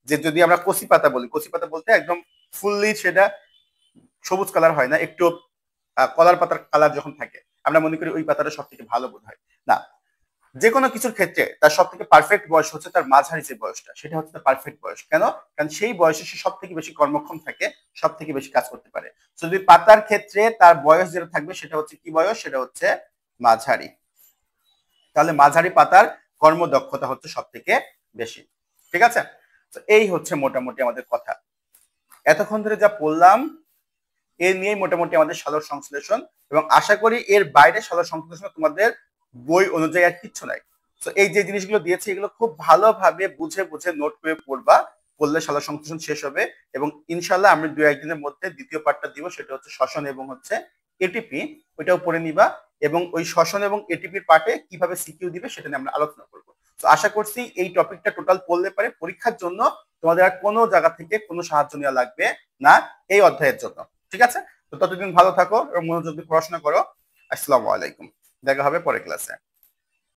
যে যদি আমরা কচি পাতা বলি, কচি পাতা বলতে একদম ফুললি সেটা সবুজ কালার হয় না, একটু কলার পাতার কালার যখন থাকে, আমরা মনে করি ওই পাতাটা সব থেকে ভালো বোধ হয়। না, যে কোনো কিছুর ক্ষেত্রে তার সব থেকে পারফেক্ট বয়স হচ্ছে তার মাঝারি যে বয়সটা, সেটা হচ্ছে তার পারফেক্ট বয়স। কেন? কারণ সেই বয়সে সে সব থেকে বেশি কর্মক্ষম থাকে, সব থেকে বেশি কাজ করতে পারে। যদি পাতার ক্ষেত্রে তার বয়স যেটা থাকবে সেটা হচ্ছে কি বয়স, সেটা হচ্ছে মাঝারি। তাহলে মাঝারি পাতার কর্মদক্ষতা হচ্ছে সব থেকে বেশি। ঠিক আছে? তো এই হচ্ছে মোটামুটি আমাদের কথা। এতক্ষণ ধরে যা বললাম এ নিয়েই মোটামুটি আমাদের সালোক সংশ্লেষণ, এবং আশা করি এর বাইরে সালোক সংশ্লেষণ তোমাদের বই অনুযায়ী আর কিচ্ছু নাই। তো এই যে জিনিসগুলো দিয়েছে এগুলো খুব ভালোভাবে বুঝে বুঝে নোট করে পড়বা, পড়লে সালোক সংশ্লেষণ শেষ হবে। এবং ইনশাল্লাহ আমি 2-1 দিনের মধ্যে দ্বিতীয় পার্টটা দিব, সেটা হচ্ছে শ্বসন এবং হচ্ছে এটিপি, ওইটাও পড়ে নিবা। এবং ওই শ্বসন এবং এটিপির পার্টে কিভাবে সিকিউ দিবে সেটা নিয়ে আমরা আলোচনা করবো। তো আশা করছি এই টপিকটা টোটাল পড়লে পারে পরীক্ষার জন্য তোমাদের আর কোনো জায়গা থেকে কোনো সাহায্য নেওয়া লাগবে না এই অধ্যায়ের জন্য। ঠিক আছে? তো ততদিন ভালো থাকো এবং মনোযোগ দিয়ে পড়াশোনা করো। আসসালামু আলাইকুম, দেখা হবে পরের ক্লাসে।